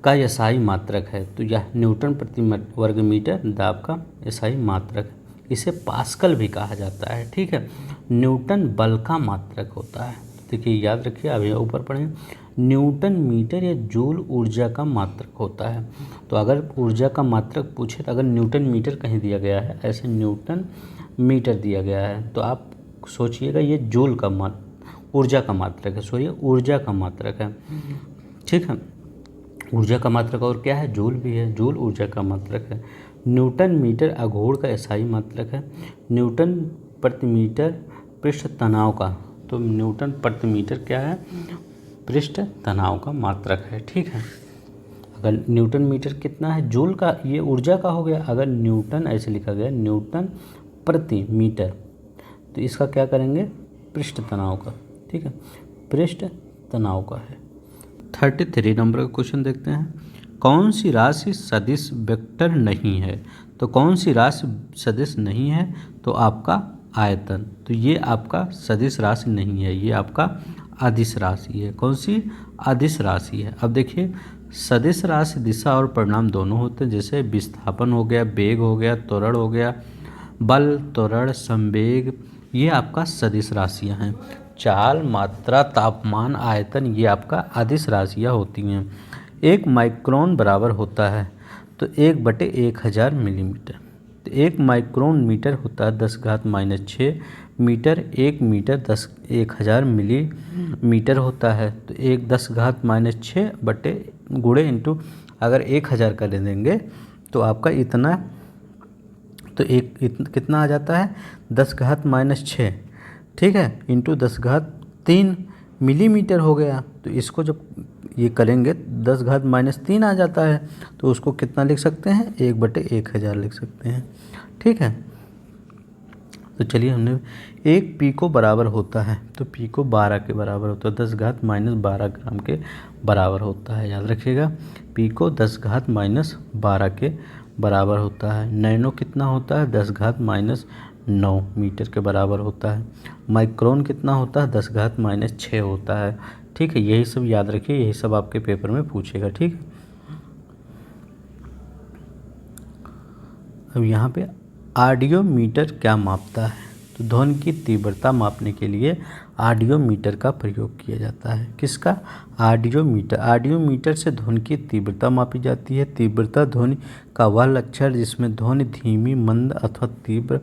का एसआई मात्रक है, तो यह न्यूटन प्रति वर्ग मीटर दाब का एसआई मात्रक है। इसे पास्कल भी कहा जाता है, ठीक है। न्यूटन बल का मात्रक होता है। देखिए याद रखिए, अभी ऊपर पढ़ें, न्यूटन मीटर या जूल ऊर्जा का मात्रक होता है। तो अगर ऊर्जा का मात्रक पूछे तो अगर न्यूटन मीटर कहीं दिया गया है, ऐसे न्यूटन मीटर दिया गया है, तो आप सोचिएगा ये जूल का ऊर्जा का मात्रक है, सॉरी ऊर्जा का मात्रक है, ठीक है। ऊर्जा का मात्रक और क्या है? जूल भी है, जूल ऊर्जा का मात्रक है। न्यूटन मीटर आघूर्ण का एसआई मात्रक है। न्यूटन प्रति मीटर पृष्ठ तनाव का, तो न्यूटन प्रति मीटर क्या है? पृष्ठ तनाव का मात्रक है, ठीक है। अगर न्यूटन मीटर कितना है? जूल का, ये ऊर्जा का हो गया। अगर न्यूटन ऐसे लिखा गया न्यूटन प्रति मीटर, तो इसका क्या करेंगे? पृष्ठ तनाव का, ठीक है, पृष्ठ तनाव का है। 33 नंबर का क्वेश्चन देखते हैं। कौन सी राशि सदिश वेक्टर नहीं है? तो कौन सी राशि सदिश नहीं है? तो आपका आयतन। तो ये आपका सदिश राशि नहीं है, ये आपका अदिश राशि है। कौन सी? अदिश राशि है। अब देखिए, सदिश राशि दिशा और परिमाण दोनों होते हैं, जैसे विस्थापन हो गया, वेग हो गया, त्वरण हो गया, बल, त्वरण, संवेग, ये आपका सदिश राशियाँ हैं। चाल, मात्रा, तापमान, आयतन, ये आपका अदिश राशियाँ होती हैं। 1 माइक्रोन बराबर होता है तो 1/1000 मिलीमीटर। तो 1 माइक्रोन मीटर होता है 10⁻⁻6 मीटर। 1 मीटर 1000 मिलीमीटर होता है, तो 1 10⁻⁻6 बटे गुणे इंटू अगर 1000 कर देंगे तो आपका इतना, तो कितना आ जाता है? 10⁻⁻6, ठीक है, इंटू 10⁻³ मिलीमीटर हो गया। तो इसको जब ये करेंगे 10⁻³ आ जाता है, तो उसको कितना लिख सकते हैं? 1/1000 लिख सकते हैं, ठीक है। तो चलिए, हमने 1 पीको बराबर होता है, तो पीको 12 के बराबर होता है, 10⁻−12 ग्राम के बराबर होता है, याद रखिएगा। पीको 10⁻−12 के बराबर होता है। नैनो कितना होता है? 10⁻−9 मीटर के बराबर होता है। माइक्रोन कितना होता है? 10⁻6 होता है, ठीक है। यही सब याद रखिए, यही सब आपके पेपर में पूछेगा, ठीक है। अब यहाँ पे ऑडियोमीटर क्या मापता है? तो ध्वनि की तीव्रता मापने के लिए ऑडियोमीटर का प्रयोग किया जाता है। किसका? ऑडियोमीटर। ऑडियोमीटर से ध्वनि की तीव्रता मापी जाती है। तीव्रता ध्वनि का वह लक्षण जिसमें ध्वनि धीमी, मंद अथवा तीव्र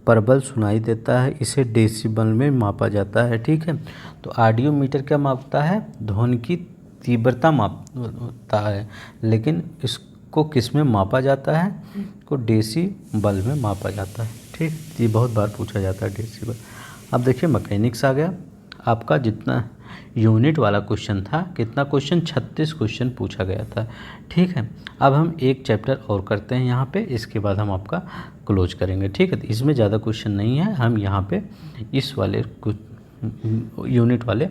प्रबल सुनाई देता है, इसे डेसिबल में मापा जाता है, ठीक है। तो ऑडियोमीटर क्या मापता है? ध्वनि की तीव्रता मापता है, लेकिन इसको किस में मापा जाता है? को डेसिबल में मापा जाता है, ठीक। ये बहुत बार पूछा जाता है डेसिबल। अब देखिए मैकेनिक्स आ गया। आपका जितना यूनिट वाला क्वेश्चन था, कितना क्वेश्चन, 36 क्वेश्चन पूछा गया था। ठीक है, अब हम एक चैप्टर और करते हैं यहाँ पे, इसके बाद हम आपका क्लोज करेंगे। ठीक है, तो इसमें ज़्यादा क्वेश्चन नहीं है, हम यहाँ पे इस वाले यूनिट वाले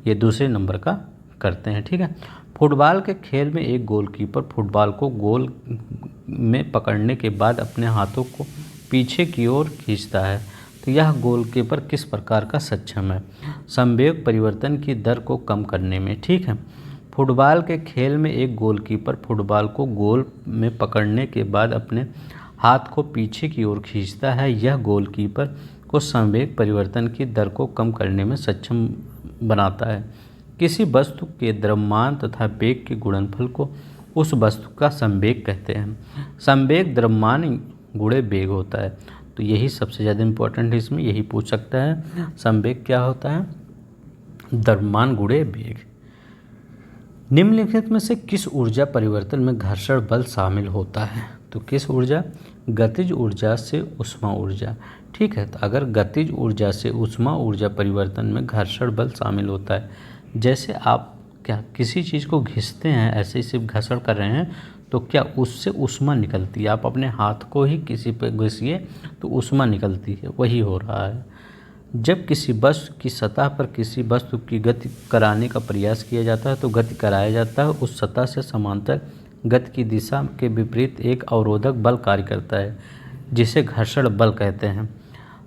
ये दूसरे नंबर का करते हैं। ठीक है, फुटबॉल के खेल में एक गोलकीपर फुटबॉल को गोल में पकड़ने के बाद अपने हाथों को पीछे की ओर खींचता है, तो यह गोलकीपर किस प्रकार का सक्षम है? संवेग परिवर्तन की दर को कम करने में। ठीक है, फुटबॉल के खेल में एक गोलकीपर फुटबॉल को गोल में पकड़ने के बाद अपने हाथ को पीछे की ओर खींचता है, यह गोलकीपर को संवेग परिवर्तन की दर को कम करने में सक्षम बनाता है। किसी वस्तु के द्रव्यमान तथा वेग के गुणनफल को उस वस्तु का संवेग कहते हैं। संवेग द्रव्यमान गुणे वेग होता है, तो यही सबसे ज़्यादा इम्पोर्टेंट है, इसमें यही पूछ सकता है। संवेग क्या होता है? द्रव्यमान गुणे वेग। निम्नलिखित में से किस ऊर्जा परिवर्तन में घर्षण बल शामिल होता है? तो किस ऊर्जा? गतिज ऊर्जा से ऊष्मा ऊर्जा। ठीक है, तो अगर गतिज ऊर्जा से ऊष्मा ऊर्जा परिवर्तन में घर्षण बल शामिल होता है, जैसे आप क्या किसी चीज़ को घिसते हैं, ऐसे ही सिर्फ घर्षण कर रहे हैं, तो क्या उससे ऊष्मा निकलती है। आप अपने हाथ को ही किसी पे घिसिए तो ऊष्मा निकलती है, वही हो रहा है। जब किसी वस्तु की सतह पर किसी वस्तु की गति कराने का प्रयास किया जाता है, तो गति कराया जाता है, उस सतह से समांतर गति की दिशा के विपरीत एक अवरोधक बल कार्य करता है, जिसे घर्षण बल कहते हैं।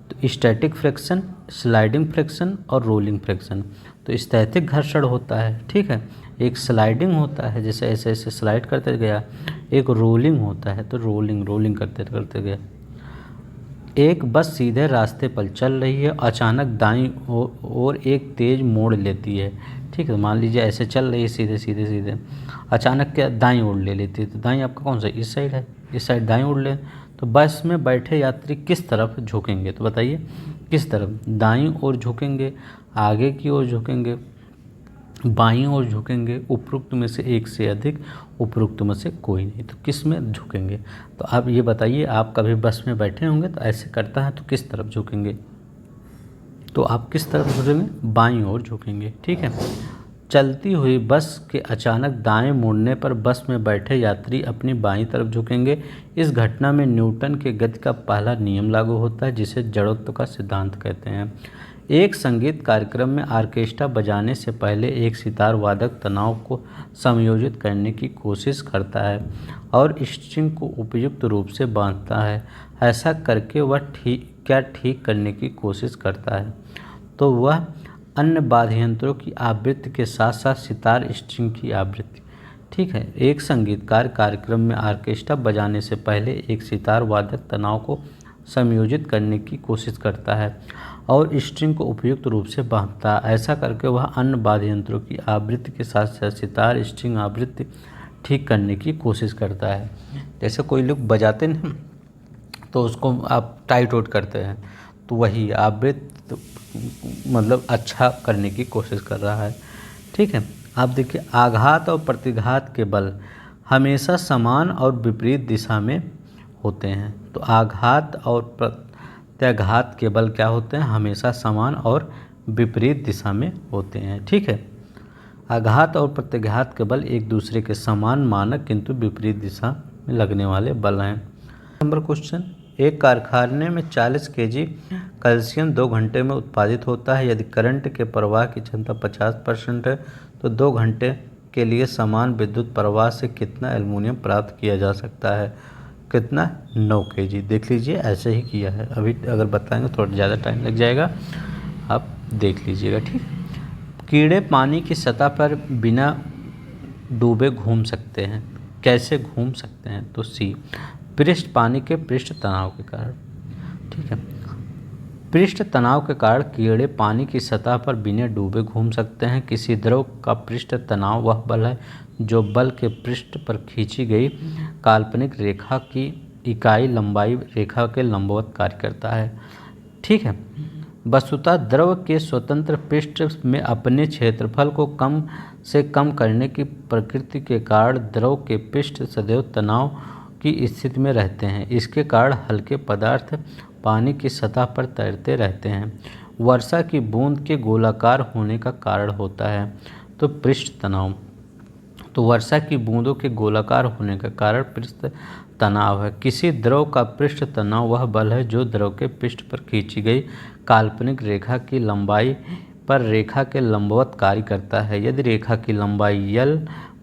तो स्टैटिक फ्रिक्शन, स्लाइडिंग फ्रिक्शन और रोलिंग फ्रिक्शन। तो स्थैतिक घर्षण होता है, ठीक है, एक स्लाइडिंग होता है, जैसे ऐसे ऐसे स्लाइड करते गया, एक रोलिंग होता है, तो रोलिंग करते करते गया। एक बस सीधे रास्ते पर चल रही है, अचानक दाईं ओर एक तेज मोड़ लेती है। ठीक है, मान लीजिए ऐसे चल रही है सीधे सीधे सीधे, अचानक क्या दाईं ओर ले लेती है, तो दाईं आपका कौन सा, इस साइड है, इस साइड दाईं ओर ले, तो बस में बैठे यात्री किस तरफ झुकेंगे? तो बताइए किस तरफ? दाईं ओर झुकेंगे, आगे की ओर झुकेंगे, बाईं ओर झुकेंगे, उपरोक्त में से एक से अधिक, उपरोक्त में से कोई नहीं, तो किस में झुकेंगे? तो आप ये बताइए, आप कभी बस में बैठे होंगे तो ऐसे करता है, तो किस तरफ झुकेंगे? तो आप किस तरफ झुकेंगे? बाईं ओर झुकेंगे। ठीक है, चलती हुई बस के अचानक दाएं मुड़ने पर बस में बैठे यात्री अपनी बाईं तरफ झुकेंगे। इस घटना में न्यूटन के गति का पहला नियम लागू होता है, जिसे जड़त्व का सिद्धांत कहते हैं। एक संगीत कार्यक्रम में ऑर्केस्ट्रा बजाने से पहले एक सितार वादक तनाव को समायोजित करने की कोशिश करता है और स्ट्रिंग को उपयुक्त रूप से बांधता है। ऐसा करके वह ठीक करने की कोशिश करता है, तो वह अन्य वाद्य यंत्रों की आवृत्ति के साथ साथ सितार स्ट्रिंग की आवृत्ति। ठीक है, एक संगीतकार कार्यक्रम में ऑर्केस्ट्रा बजाने से पहले एक सितार वादक तनाव को समायोजित करने की कोशिश करता है और स्ट्रिंग को उपयुक्त रूप से बांधता है। ऐसा करके वह अन्य वाद्य यंत्रों की आवृत्ति के साथ साथ सितार स्ट्रिंग आवृत्ति ठीक करने की कोशिश करता है। जैसे कोई लोग बजाते हैं तो उसको आप टाइट आउट करते हैं, तो वही आवृत्ति मतलब अच्छा करने की कोशिश कर रहा है। ठीक है, आप देखिए, आघात और प्रतिघात के बल हमेशा समान और विपरीत दिशा में होते हैं। तो आघात और प्रत्याघात के बल क्या होते हैं? हमेशा समान और विपरीत दिशा में होते हैं। ठीक है, आघात और प्रत्याघात के बल एक दूसरे के समान मानक किंतु विपरीत दिशा में लगने वाले बल हैं। नंबर क्वेश्चन, एक कारखाने में 40 kg कैल्शियम 2 घंटे में उत्पादित होता है। यदि करंट के प्रवाह की क्षमता 50% है, तो 2 घंटे के लिए समान विद्युत प्रवाह से कितना एल्युमिनियम प्राप्त किया जा सकता है? कितना? 9 kg। देख लीजिए, ऐसे ही किया है। अभी अगर बताएंगे थोड़ा ज़्यादा टाइम लग जाएगा, आप देख लीजिएगा। ठीक, कीड़े पानी की सतह पर बिना डूबे घूम सकते हैं। कैसे घूम सकते हैं? तो सी, पृष्ठ पानी के पृष्ठ तनाव के कारण। ठीक है, पृष्ठ तनाव के कारण कीड़े पानी की सतह पर बिना डूबे घूम सकते हैं। किसी द्रव का पृष्ठ तनाव वह बल है जो बल के पृष्ठ पर खींची गई काल्पनिक रेखा की इकाई लंबाई रेखा के लंबवत कार्य करता है। ठीक है, वस्तुतः द्रव के स्वतंत्र पृष्ठ में अपने क्षेत्रफल को कम से कम करने की प्रकृति के कारण द्रव के पृष्ठ सदैव तनाव की स्थिति में रहते हैं। इसके कारण हल्के पदार्थ पानी की सतह पर तैरते रहते हैं। वर्षा की बूंद के गोलाकार होने का कारण होता है तो पृष्ठ तनाव। तो वर्षा की बूंदों के गोलाकार होने का कारण पृष्ठ तनाव है। किसी द्रव का पृष्ठ तनाव वह बल है जो द्रव के पृष्ठ पर खींची गई काल्पनिक रेखा की लंबाई पर रेखा के लंबवत कार्य करता है। यदि रेखा की लंबाई L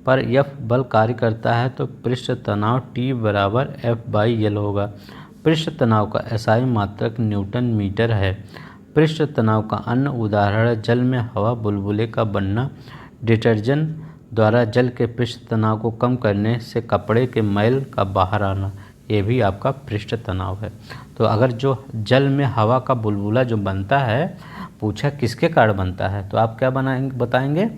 पर F बल कार्य करता है तो पृष्ठ तनाव T बराबर F/L होगा। पृष्ठ तनाव का SI मात्रक न्यूटन मीटर है। पृष्ठ तनाव का अन्य उदाहरण है जल में हवा बुलबुले का बनना, डिटर्जेंट द्वारा जल के पृष्ठ तनाव को कम करने से कपड़े के मैल का बाहर आना, ये भी आपका पृष्ठ तनाव है। तो अगर जो जल में हवा का बुलबुला जो बनता है, पूछा किसके कारण बनता है, तो आप क्या बताएंगे,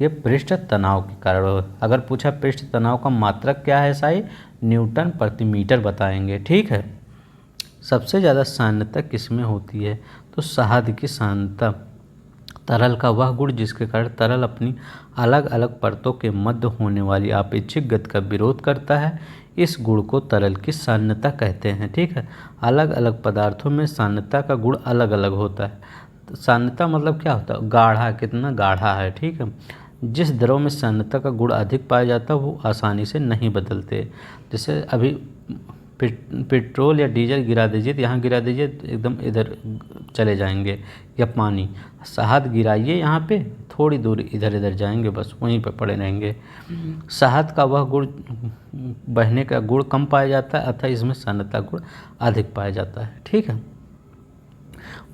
ये पृष्ठ तनाव के कारण। अगर पूछा पृष्ठ तनाव का मात्रक क्या है SI, न्यूटन प्रति मीटर बताएंगे। ठीक है। सबसे ज़्यादा सान्यता किसमें होती है, तो शहद की सान्यता। तरल का वह गुण जिसके कारण तरल अपनी अलग अलग परतों के मध्य होने वाली आपेक्षिक गति का विरोध करता है, इस गुण को तरल की सान्यता कहते हैं। ठीक है। अलग अलग पदार्थों में सान्यता का गुण अलग अलग होता है। तो सान्यता मतलब क्या होता है, गाढ़ा, कितना गाढ़ा है। ठीक है। जिस द्रव में सान्यता का गुण अधिक पाया जाता है वो आसानी से नहीं बदलते। जैसे अभी पेट्रोल या डीजल गिरा दीजिए तो यहाँ गिरा दीजिए तो एकदम इधर चले जाएंगे, या पानी, शहद गिराइए यहाँ पे थोड़ी दूर इधर इधर जाएंगे, बस वहीं पे पड़े रहेंगे। शहद का वह गुण बहने का गुण कम पाया जाता है अतः इसमें सान्यता गुण अधिक पाया जाता है। ठीक है।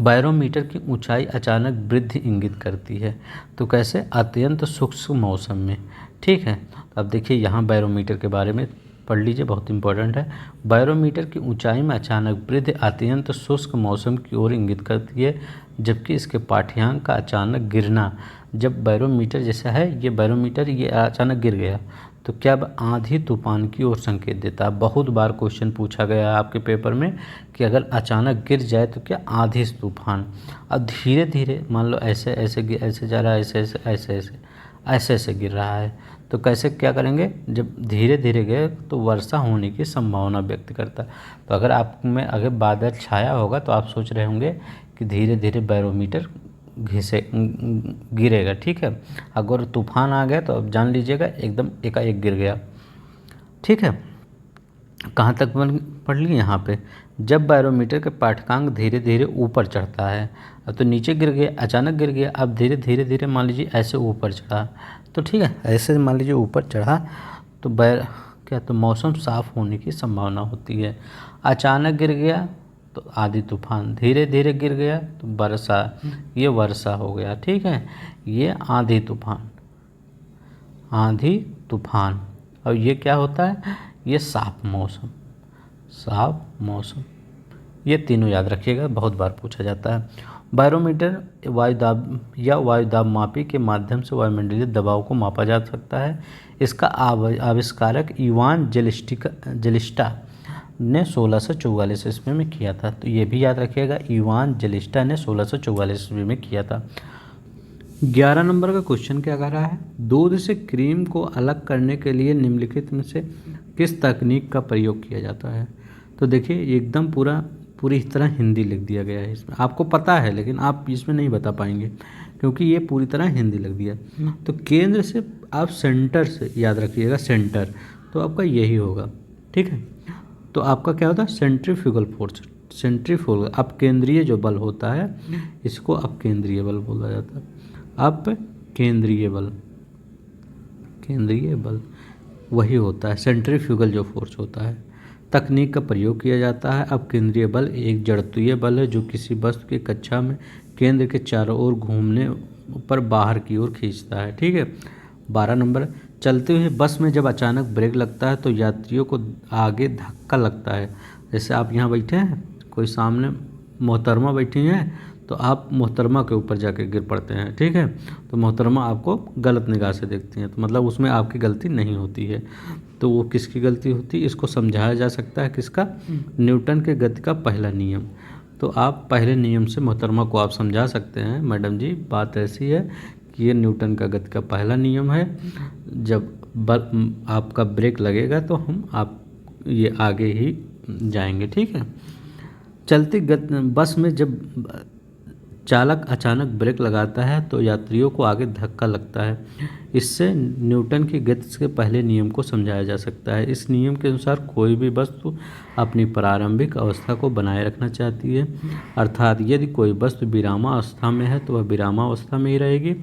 बैरोमीटर की ऊंचाई अचानक वृद्धि इंगित करती है, तो कैसे, अत्यंत शुष्क मौसम में। ठीक है। तो अब देखिए यहाँ बैरोमीटर के बारे में पढ़ लीजिए, बहुत इंपॉर्टेंट है। बैरोमीटर की ऊंचाई में अचानक वृद्धि अत्यंत शुष्क मौसम की ओर इंगित करती है, जबकि इसके पाठ्यांक का अचानक गिरना, जब बैरोमीटर जैसा है ये बैरोमीटर ये अचानक गिर गया तो क्या आंधी तूफान की ओर संकेत देता है। बहुत बार क्वेश्चन पूछा गया है आपके पेपर में कि अगर अचानक गिर जाए तो क्या आंधी तूफान। अब धीरे धीरे मान लो ऐसे ऐसे ऐसे जा रहा है, ऐसे ऐसे ऐसे ऐसे ऐसे ऐसे गिर रहा है, तो कैसे क्या करेंगे, जब धीरे धीरे गए तो वर्षा होने की संभावना व्यक्त करता है। तो अगर आप में अगर बादल छाया होगा तो आप सोच रहे होंगे कि धीरे धीरे बैरोमीटर गिरेगा। ठीक है। अगर तूफान आ गया तो अब जान लीजिएगा एकदम एकाएक गिर गया। ठीक है। कहाँ तक पढ़ लिए यहाँ पे, जब बैरोमीटर के पाठ्यांक धीरे धीरे ऊपर चढ़ता है, अब तो नीचे गिर गया, अचानक गिर गया, अब धीरे धीरे धीरे मान लीजिए ऐसे ऊपर चढ़ा, तो ठीक है, ऐसे मान लीजिए ऊपर चढ़ा तो क्या, तो मौसम साफ होने की संभावना होती है। अचानक गिर गया तो आंधी तूफान, धीरे धीरे गिर गया तो वर्षा, ये वर्षा हो गया। ठीक है। ये आंधी तूफान, आंधी तूफान। और ये क्या होता है, ये साफ मौसम, साफ मौसम। ये तीनों याद रखिएगा, बहुत बार पूछा जाता है। बैरोमीटर वायुदाब या वायुदाब मापी के माध्यम से वायुमंडलीय दबाव को मापा जा सकता है। इसका आविष्कारक इवान जेलिस्टा ने 1644 ईस्वी में किया था। तो ये भी याद रखिएगा, इवान जेलिस्टा ने 1644 ईस्वी में किया था। 11 नंबर का क्वेश्चन क्या कर रहा है, दूध से क्रीम को अलग करने के लिए निम्नलिखित में से किस तकनीक का प्रयोग किया जाता है। तो देखिए एकदम पूरी तरह हिंदी लिख दिया गया है इसमें, आपको पता है लेकिन आप इसमें नहीं बता पाएंगे क्योंकि ये पूरी तरह हिंदी लिख दिया। तो केंद्र से आप सेंटर से याद रखिएगा, सेंटर तो आपका यही होगा। ठीक है। तो आपका क्या होता है, सेंट्रीफ्यूगल फोर्स, सेंट्रीफ्यूगल अब केंद्रीय जो बल होता है इसको अब केंद्रीय बल बोला जाता है। अब केंद्रीय बल, केंद्रीय बल वही होता है, सेंट्रीफ्यूगल जो फोर्स होता है। तकनीक का प्रयोग किया जाता है। अब केंद्रीय बल एक जड़त्वीय बल है जो किसी वस्तु की कक्षा में केंद्र के चारों ओर घूमने पर बाहर की ओर खींचता है। ठीक है। 12 नंबर, चलते हुए बस में जब अचानक ब्रेक लगता है तो यात्रियों को आगे धक्का लगता है। जैसे आप यहाँ बैठे हैं, कोई सामने मोहतरमा बैठी हैं तो आप मोहतरमा के ऊपर जाके गिर पड़ते हैं। ठीक है। तो मोहतरमा आपको गलत निगाह से देखती हैं, तो मतलब उसमें आपकी गलती नहीं होती है। तो वो किसकी गलती होती है, इसको समझाया जा सकता है किसका, न्यूटन के गति का पहला नियम। तो आप पहले नियम से मोहतरमा को आप समझा सकते हैं, मैडम जी बात ऐसी है कि ये न्यूटन का गति का पहला नियम है, जब आपका ब्रेक लगेगा तो हम आप ये आगे ही जाएंगे। ठीक है। बस में जब चालक अचानक ब्रेक लगाता है तो यात्रियों को आगे धक्का लगता है। इससे न्यूटन की गति के पहले नियम को समझाया जा सकता है। इस नियम के अनुसार कोई भी वस्तु अपनी प्रारंभिक अवस्था को बनाए रखना चाहती है, अर्थात यदि कोई वस्तु विरामावस्था में है तो वह विरामावस्था में ही रहेगी,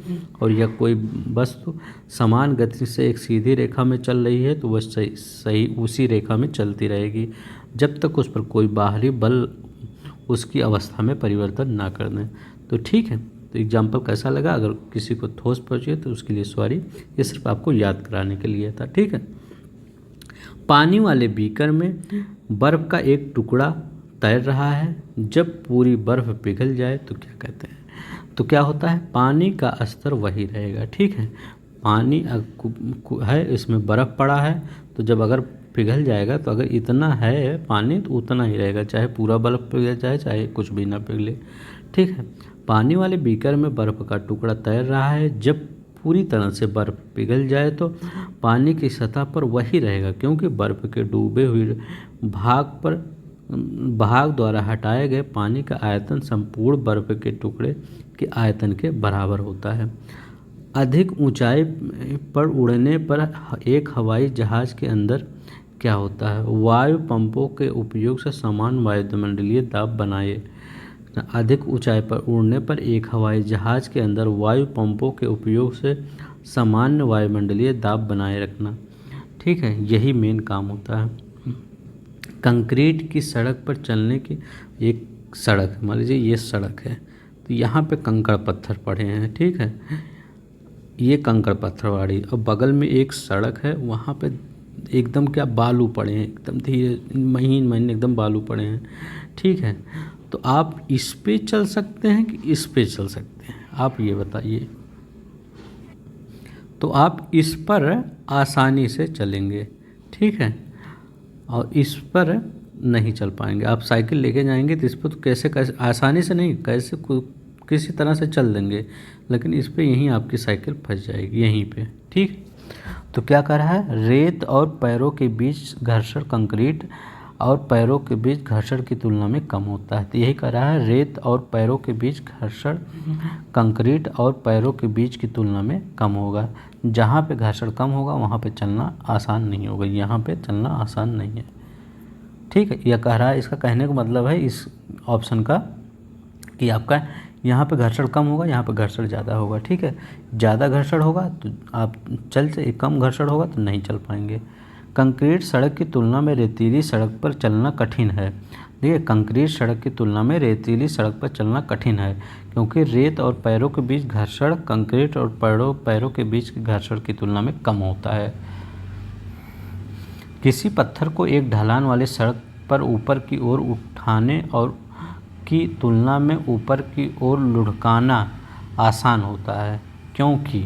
और यह कोई वस्तु समान गति से एक सीधी रेखा में चल रही है तो वह सही उसी रेखा में चलती रहेगी जब तक उस पर कोई बाहरी बल उसकी अवस्था में परिवर्तन ना कर दें। तो ठीक है, तो एग्जाम्पल कैसा लगा? अगर किसी को ठोस पहुँची तो उसके लिए सॉरी, ये सिर्फ आपको याद कराने के लिए था। ठीक है, पानी वाले बीकर में बर्फ़ का एक टुकड़ा तैर रहा है। जब पूरी बर्फ़ पिघल जाए तो क्या कहते हैं? तो क्या होता है? पानी का स्तर वही रहेगा। ठीक है, पानी है, इसमें बर्फ़ पड़ा है, तो जब अगर पिघल जाएगा तो अगर इतना है पानी तो उतना ही रहेगा, चाहे पूरा बर्फ़ पिघल जाए चाहे कुछ भी ना पिघले। ठीक है, पानी वाले बीकर में बर्फ़ का टुकड़ा तैर रहा है। जब पूरी तरह से बर्फ़ पिघल जाए तो पानी की सतह पर वही रहेगा, क्योंकि बर्फ़ के डूबे हुए भाग द्वारा हटाए गए पानी का आयतन संपूर्ण बर्फ़ के टुकड़े के आयतन के बराबर होता है। अधिक ऊंचाई पर उड़ने पर एक हवाई जहाज़ के अंदर क्या होता है? वायु पंपों के उपयोग से समान वायुमंडलीय दाब बनाए। अधिक ऊंचाई पर उड़ने पर एक हवाई जहाज़ के अंदर वायु पंपों के उपयोग से सामान्य वायुमंडलीय दाब बनाए रखना। ठीक है, यही मेन काम होता है। कंक्रीट की सड़क पर चलने की एक सड़क, मान लीजिए ये सड़क है, तो यहाँ पे कंकड़ पत्थर पड़े हैं। ठीक है, ये कंकड़ पत्थर वाली, और बगल में एक सड़क है, वहाँ पे एकदम क्या बालू पड़े हैं, एकदम धीरे महीन महीन एकदम बालू पड़े हैं। ठीक है, तो आप इस पे चल सकते हैं कि इस पे चल सकते हैं? आप ये बताइए। तो आप इस पर आसानी से चलेंगे। ठीक है, और इस पर नहीं चल पाएंगे। आप साइकिल लेके जाएंगे तो इस पर तो कैसे आसानी से नहीं, कैसे किसी तरह से चल देंगे, लेकिन इस पे यहीं आपकी साइकिल फंस जाएगी यहीं पे। ठीक, तो क्या कर रहा है? रेत और पैरों के बीच घर्षण कंक्रीट और पैरों के बीच घर्षण की तुलना में कम होता है। तो यही कर रहा है, रेत और पैरों के बीच घर्षण कंक्रीट और पैरों के बीच की तुलना में कम होगा। जहाँ पे घर्षण कम होगा वहाँ पे चलना आसान नहीं होगा, यहाँ पे चलना आसान नहीं है। ठीक है, यह कह रहा है, इसका कहने का मतलब है इस ऑप्शन का कि आपका यहाँ पे घर्षण कम होगा, यहाँ पे घर्षण ज़्यादा होगा। ठीक है, ज़्यादा घर्षण होगा तो आप कम घर्षण होगा तो नहीं चल पाएंगे। कंक्रीट सड़क की तुलना में रेतीली सड़क पर चलना कठिन है। देखिए, कंक्रीट सड़क की तुलना में रेतीली सड़क पर चलना कठिन है, क्योंकि रेत और पैरों के बीच घर्षण कंक्रीट और पैरों के बीच के घर्षण की तुलना में कम होता है। किसी पत्थर को एक ढलान वाली सड़क पर ऊपर की ओर उठाने और की तुलना में ऊपर की ओर लुढ़काना आसान होता है, क्योंकि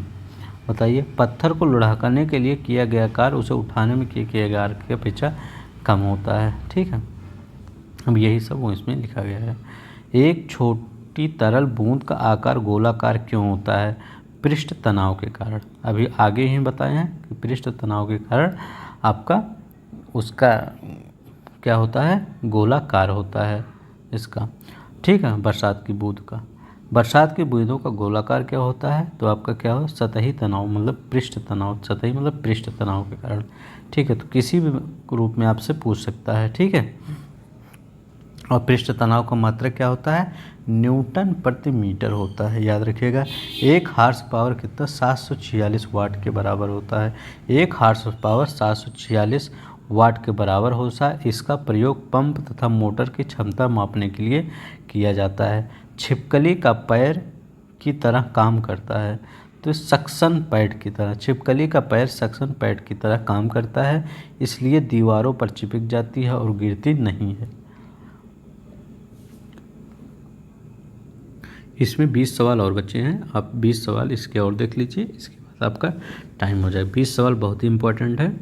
बताइए, पत्थर को लुढ़काने के लिए किया गया कार्य उसे उठाने में किया गया कार्य की अपेक्षा कम होता है। ठीक है, अब यही सब वो इसमें लिखा गया है। एक छोटी तरल बूंद का आकार गोलाकार क्यों होता है? पृष्ठ तनाव के कारण। अभी आगे ही बताए हैं कि पृष्ठ तनाव के कारण आपका उसका क्या होता है? गोलाकार होता है इसका। ठीक है, बरसात की बूंद का, बरसात की बूंदों का गोलाकार क्या होता है? तो आपका क्या हो? सतही तनाव, मतलब पृष्ठ तनाव। सतही मतलब पृष्ठ तनाव के कारण। ठीक है, तो किसी भी रूप में आपसे पूछ सकता है। ठीक है, और पृष्ठ तनाव का मात्रा क्या होता है? न्यूटन प्रति मीटर होता है, याद रखिएगा। एक हार्स पावर कितना? 746 वाट के बराबर होता है। एक हार्स पावर 746 वाट के बराबर होता है। इसका प्रयोग पंप तथा मोटर की क्षमता मापने के लिए किया जाता है। छिपकली का पैर की तरह काम करता है, तो सक्शन पैड की तरह। छिपकली का पैर सक्शन पैड की तरह काम करता है, इसलिए दीवारों पर चिपक जाती है और गिरती नहीं है। इसमें 20 सवाल और बचे हैं, आप 20 सवाल इसके और देख लीजिए, इसके बाद आपका टाइम हो जाए। 20 सवाल बहुत ही इंपॉर्टेंट है,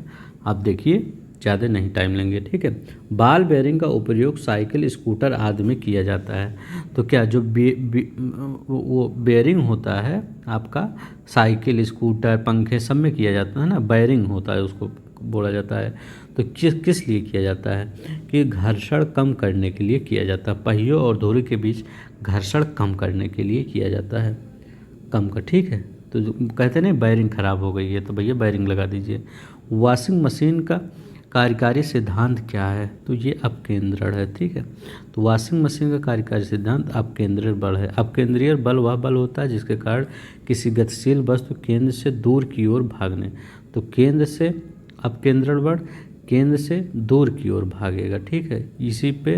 आप देखिए, ज़्यादा नहीं टाइम लेंगे। ठीक है, बॉल बेयरिंग का उपयोग साइकिल, स्कूटर आदि में किया जाता है। तो क्या जो वो बेयरिंग होता है आपका साइकिल, स्कूटर, पंखे सब में किया जाता है ना, बेयरिंग होता है उसको बोला जाता है। तो किस किस लिए किया जाता है कि घर्षण कम करने के लिए किया जाता है, पहियों और धुरी के बीच घर्षण कम करने के लिए किया जाता है, कम का, ठीक है। तो जो कहते नहीं बैरिंग ख़राब हो गई है तो भैया बैरिंग लगा दीजिए। वॉशिंग मशीन का कार्यकारी सिद्धांत क्या है, तो ये अपकेंद्रण है, ठीक है। तो वॉशिंग मशीन का कार्यकारी सिद्धांत अपकेंद्रित बल है। अपकेंद्रीय बल वह बल होता है जिसके कारण किसी गतिशील वस्तु केंद्र से दूर की ओर भागने, तो केंद्र से अपकेंद्रण बल केंद्र से दूर की ओर भागेगा, ठीक है। इसी पे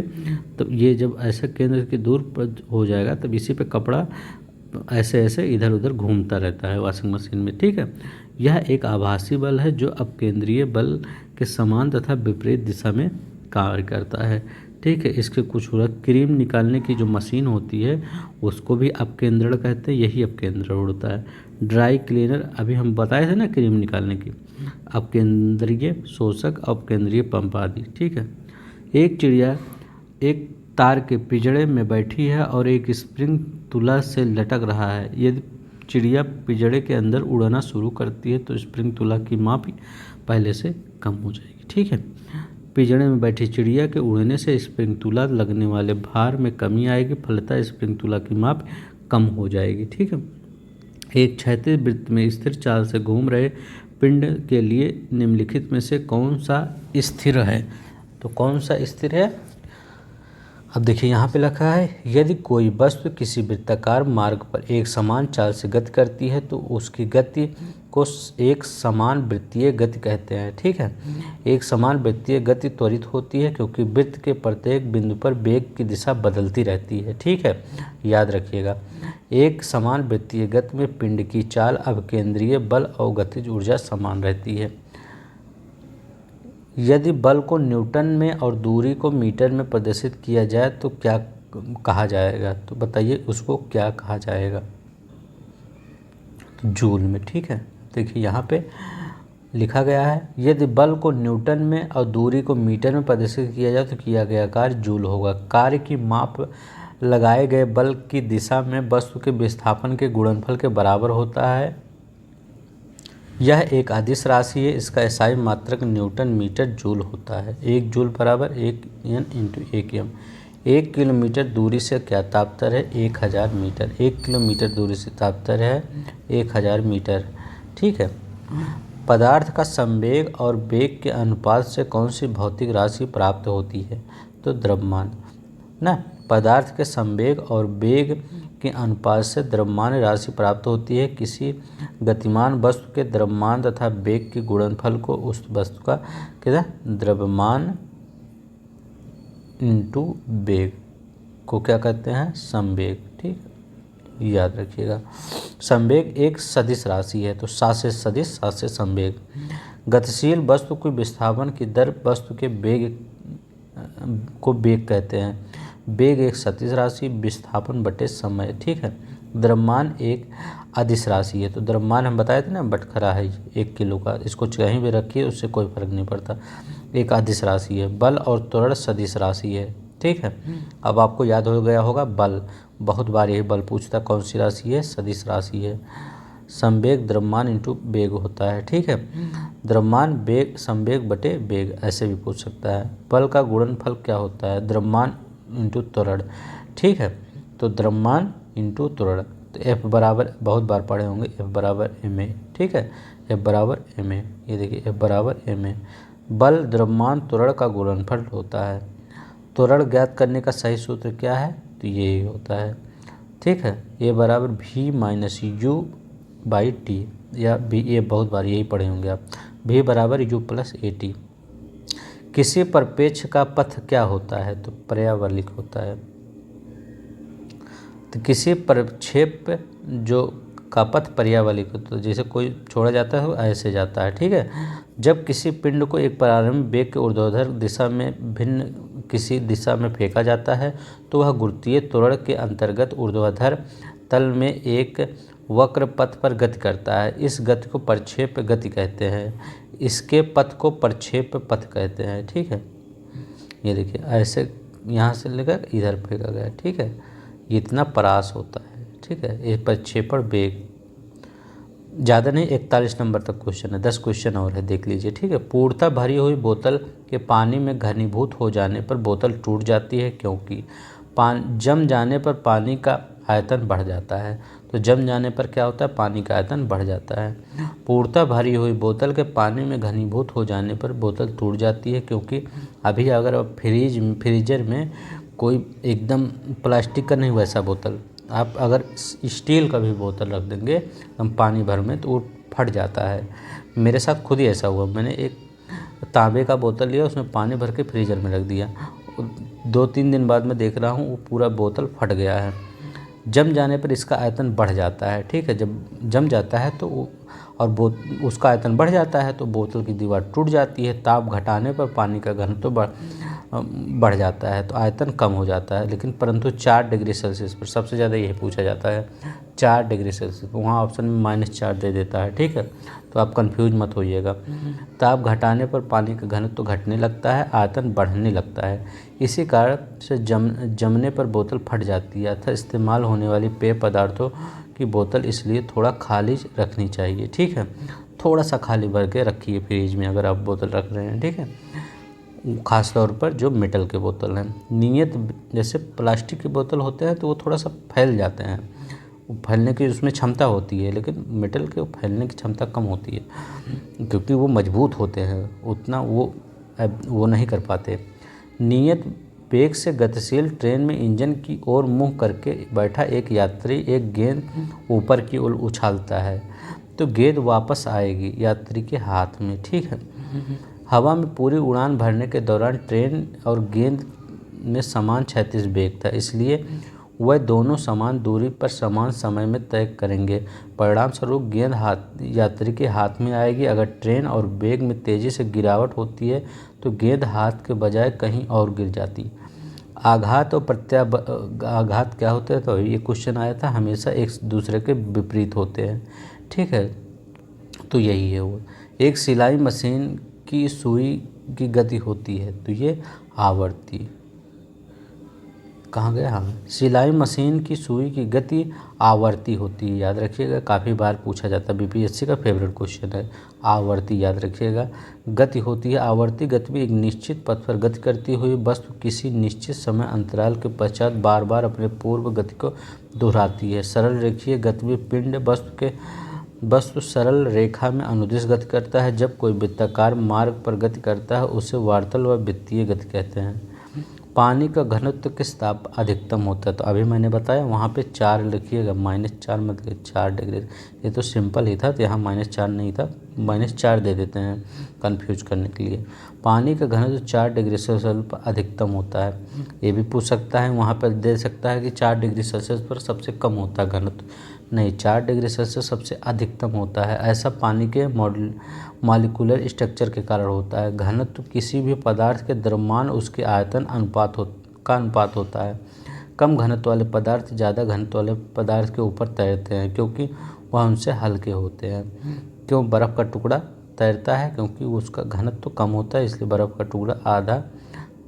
तो ये जब ऐसा केंद्र के दूर पर हो जाएगा तब इसी पे कपड़ा ऐसे ऐसे इधर उधर घूमता रहता है वॉशिंग मशीन में, ठीक है। यह एक आभासी बल है जो अपकेंद्रीय बल के समान तथा विपरीत दिशा में कार्य करता है, ठीक है। इसके कुछ उदाहरण, क्रीम निकालने की जो मशीन होती है उसको भी अपकेंद्रण कहते हैं, यही अपकेंद्रण होता है। ड्राई क्लीनर अभी हम बताए थे ना, क्रीम निकालने की, अपकेंद्रीय शोषक, अपकेंद्रीय पंप आदि, ठीक है। एक चिड़िया एक तार के पिंजड़े में बैठी है और एक स्प्रिंग तुला से लटक रहा है। यदि चिड़िया पिंजड़े के अंदर उड़ना शुरू करती है तो स्प्रिंग तुला की माप पहले से कम हो जाएगी, ठीक है। पिंजड़े में बैठी चिड़िया के उड़ने से स्प्रिंग तुला लगने वाले भार में कमी आएगी, फलतः स्प्रिंग तुला की माप कम हो जाएगी, ठीक है। एक क्षैतिज वृत्त में स्थिर चाल से घूम रहे पिंड के लिए निम्नलिखित में से कौन सा स्थिर है, तो कौन सा स्थिर है। अब देखिए यहाँ पे लिखा है, यदि कोई वस्तु किसी वृत्ताकार मार्ग पर एक समान चाल से गति करती है तो उसकी गति को एक समान वृत्तीय गति कहते हैं, ठीक है। एक समान वृत्तीय गति त्वरित होती है क्योंकि वृत्त के प्रत्येक बिंदु पर वेग की दिशा बदलती रहती है, ठीक है, याद रखिएगा। एक समान वृत्तीय गति में पिंड की चाल, अपकेंद्रीय बल और गतिज ऊर्जा समान रहती है। यदि बल को न्यूटन में और दूरी को मीटर में प्रदर्शित किया जाए तो क्या कहा जाएगा, तो बताइए उसको क्या कहा जाएगा, तो जूल में, ठीक है। देखिए यहाँ पे लिखा गया है, यदि बल को न्यूटन में और दूरी को मीटर में प्रदर्शित किया जाए तो किया गया कार्य जूल होगा। कार्य की माप लगाए गए बल की दिशा में वस्तु के विस्थापन के गुणनफल के बराबर होता है। यह एक अदिश राशि है, इसका एसआई मात्रक न्यूटन मीटर जूल होता है। 1 जूल बराबर 1 N × 1 M। 1 किलोमीटर दूरी से क्या तापतर है, 1000 मीटर। 1 किलोमीटर दूरी से तापतर है 1000 मीटर, ठीक है। पदार्थ का संवेग और वेग के अनुपात से कौन सी भौतिक राशि प्राप्त होती है, तो द्रव्यमान ना। पदार्थ के संवेग और वेग के अनुपात से द्रव्यमान राशि प्राप्त होती है। किसी गतिमान वस्तु के द्रव्यमान तथा वेग के गुणनफल को उस वस्तु का क्या, द्रव्यमान इंटू वेग को क्या कहते हैं, संवेग, ठीक, याद रखिएगा। संवेग एक सदिश राशि है, तो सा से सदिश, सा से संवेग। गतिशील वस्तु की विस्थापन की दर वस्तु के वेग को वेग कहते हैं। वेग एक सदिश राशि, विस्थापन बटे समय, ठीक है। द्रव्यमान एक अदिश राशि है, तो द्रव्यमान हम बताए थे ना, बटखरा है 1 किलो का, इसको कहीं भी रखिए उससे कोई फर्क नहीं पड़ता, एक अदिश राशि है। बल और त्वरण सदिश राशि है, ठीक है। अब आपको याद हो गया होगा बल, बहुत बार यही बल पूछता, कौन सी राशि है, सदिश राशि है। संवेग द्रव्यमान इंटू वेग होता है, ठीक है। द्रव्यमान वेग संवेग बटे वेग ऐसे भी पूछ सकता है। बल का गुणनफल क्या होता है, द्रव्यमान इंटू त्वरण, ठीक है। तो द्रव्यमान इंटू त्वरण, तो F बराबर बहुत बार पढ़े होंगे, F बराबर ma, ठीक है। F बराबर ma, ये देखिए F बराबर ma। बल द्रव्यमान त्वरण का गुणनफल होता है। त्वरण ज्ञात करने का सही सूत्र क्या है, तो ये होता है, ठीक है। ये बराबर v - u/t, या भी ये बहुत बार यही पढ़े होंगे आप, v बराबर u + at। किसी प्रपेक्ष का पथ क्या होता है, तो पर्यावलिक होता है। तो किसी प्रक्षेप जो का पथ पर्यावलिक होता है, जैसे कोई छोड़ा जाता है वो ऐसे जाता है, ठीक है। जब किसी पिंड को एक प्रारंभिक वेग के ऊर्ध्वाधर दिशा में भिन्न किसी दिशा में फेंका जाता है तो वह गुरुत्वीय त्वरण के अंतर्गत ऊर्ध्वाधर तल में एक वक्र पथ पर गति करता है। इस गति को प्रक्षेप गति कहते हैं। इसके पथ को प्रक्षेप पथ कहते हैं, ठीक है। ये देखिए ऐसे यहाँ से लेकर इधर फेंका गया, ठीक है, इतना परास होता है, ठीक है। ये प्रक्षेपण वेग। ज़्यादा नहीं, 41 नंबर तक क्वेश्चन है, 10 क्वेश्चन और है, देख लीजिए। ठीक है, पूर्णतः भरी हुई बोतल के पानी में घनीभूत हो जाने पर बोतल टूट जाती है क्योंकि जम जाने पर पानी का आयतन बढ़ जाता है। तो जम जाने पर क्या होता है, पानी का आयतन बढ़ जाता है। पूर्णतः भरी हुई बोतल के पानी में घनीभूत हो जाने पर बोतल टूट जाती है क्योंकि अभी अगर आप फ्रीजर में कोई एकदम प्लास्टिक का नहीं, वैसा बोतल आप अगर स्टील का भी बोतल रख देंगे हम पानी भर में तो वो फट जाता है। मेरे साथ खुद ही ऐसा हुआ, मैंने एक तांबे का बोतल लिया, उसमें पानी भर के फ्रीजर में रख दिया, 2-3 दिन बाद मैं देख रहा हूँ वो पूरा बोतल फट गया है। जम जाने पर इसका आयतन बढ़ जाता है। ठीक है, जब जम जाता है तो उसका आयतन बढ़ जाता है तो बोतल की दीवार टूट जाती है। ताप घटाने पर पानी का घनत्व बढ़ जाता है तो आयतन कम हो जाता है। लेकिन परंतु 4 डिग्री सेल्सियस पर सबसे ज़्यादा यही पूछा जाता है, 4 डिग्री सेल्सियस, वहाँ ऑप्शन में -4 दे देता है। ठीक है, तो आप कंफ्यूज मत होइएगा। ताप घटाने पर पानी का घनत्व घटने लगता है, आयतन बढ़ने लगता है। इसी कारण से जमने पर बोतल फट जाती है। अतः इस्तेमाल होने वाली पेय पदार्थों की बोतल इसलिए थोड़ा खाली रखनी चाहिए। ठीक है, थोड़ा सा खाली भर के रखिए फ्रिज में अगर आप बोतल रख रहे हैं। ठीक है, ख़ास तौर पर जो मेटल के बोतल हैं। नियत जैसे प्लास्टिक की बोतल होते हैं तो वो थोड़ा सा फैल जाते हैं, फैलने की उसमें क्षमता होती है, लेकिन मेटल के फैलने की क्षमता कम होती है क्योंकि वो मजबूत होते हैं, उतना वो नहीं कर पाते। नियत वेग से गतिशील ट्रेन में इंजन की ओर मुँह करके बैठा एक यात्री एक गेंद ऊपर की ओर उछालता है तो गेंद वापस आएगी यात्री के हाथ में। ठीक है, हवा में पूरी उड़ान भरने के दौरान ट्रेन और गेंद में समान क्षैतिज वेग था, इसलिए वह दोनों समान दूरी पर समान समय में तय करेंगे। परिणामस्वरूप गेंद यात्री के हाथ में आएगी। अगर ट्रेन और वेग में तेज़ी से गिरावट होती है तो गेंद हाथ के बजाय कहीं और गिर जाती। आघात और आघात क्या होते हैं, तो ये क्वेश्चन आया था, हमेशा एक दूसरे के विपरीत होते हैं। ठीक है, तो यही है वो। एक सिलाई मशीन की सुई की गति होती है तो ये आवर्ती, कहाँ गया, हाँ, सिलाई मशीन की सुई की गति आवर्ती होती है, याद रखिएगा, काफ़ी बार पूछा जाता है, बीपीएससी का फेवरेट क्वेश्चन है, आवर्ती याद रखिएगा। गति होती है आवर्ती गति में एक निश्चित पथ पर गति करती हुई वस्तु किसी निश्चित समय अंतराल के पश्चात बार बार अपने पूर्व गति को दोहराती है। सरल रेखीय गति में पिंड वस्तु सरल रेखा में अनुदिश गति करता है। जब कोई वृत्ताकार मार्ग पर गति करता है उसे वार्तल व वृत्तीय गति कहते हैं। पानी का घनत्व किस ताप अधिकतम होता है, तो अभी मैंने बताया वहाँ पे 4 लिखिएगा, -4 मत, 4 डिग्री, ये तो सिंपल ही था तो यहाँ -4 नहीं था, -4 दे देते हैं कंफ्यूज करने के लिए। पानी का घनत्व 4 डिग्री सेल्सियस पर अधिकतम होता है, ये भी पूछ सकता है, वहाँ पर दे सकता है कि 4 डिग्री सेल्सियस पर सबसे कम होता है घनत्व, नहीं, 4 डिग्री सेल्सियस सबसे अधिकतम होता है। ऐसा पानी के मॉलिक्यूलर स्ट्रक्चर के कारण होता है। घनत्व किसी भी पदार्थ के द्रव्यमान उसके आयतन का अनुपात होता है। कम घनत्व वाले पदार्थ ज़्यादा घनत्व वाले पदार्थ के ऊपर तैरते हैं क्योंकि वह उनसे हल्के होते हैं। क्यों बर्फ़ का टुकड़ा तैरता है, क्योंकि उसका घनत्व कम होता है, इसलिए बर्फ़ का टुकड़ा आधा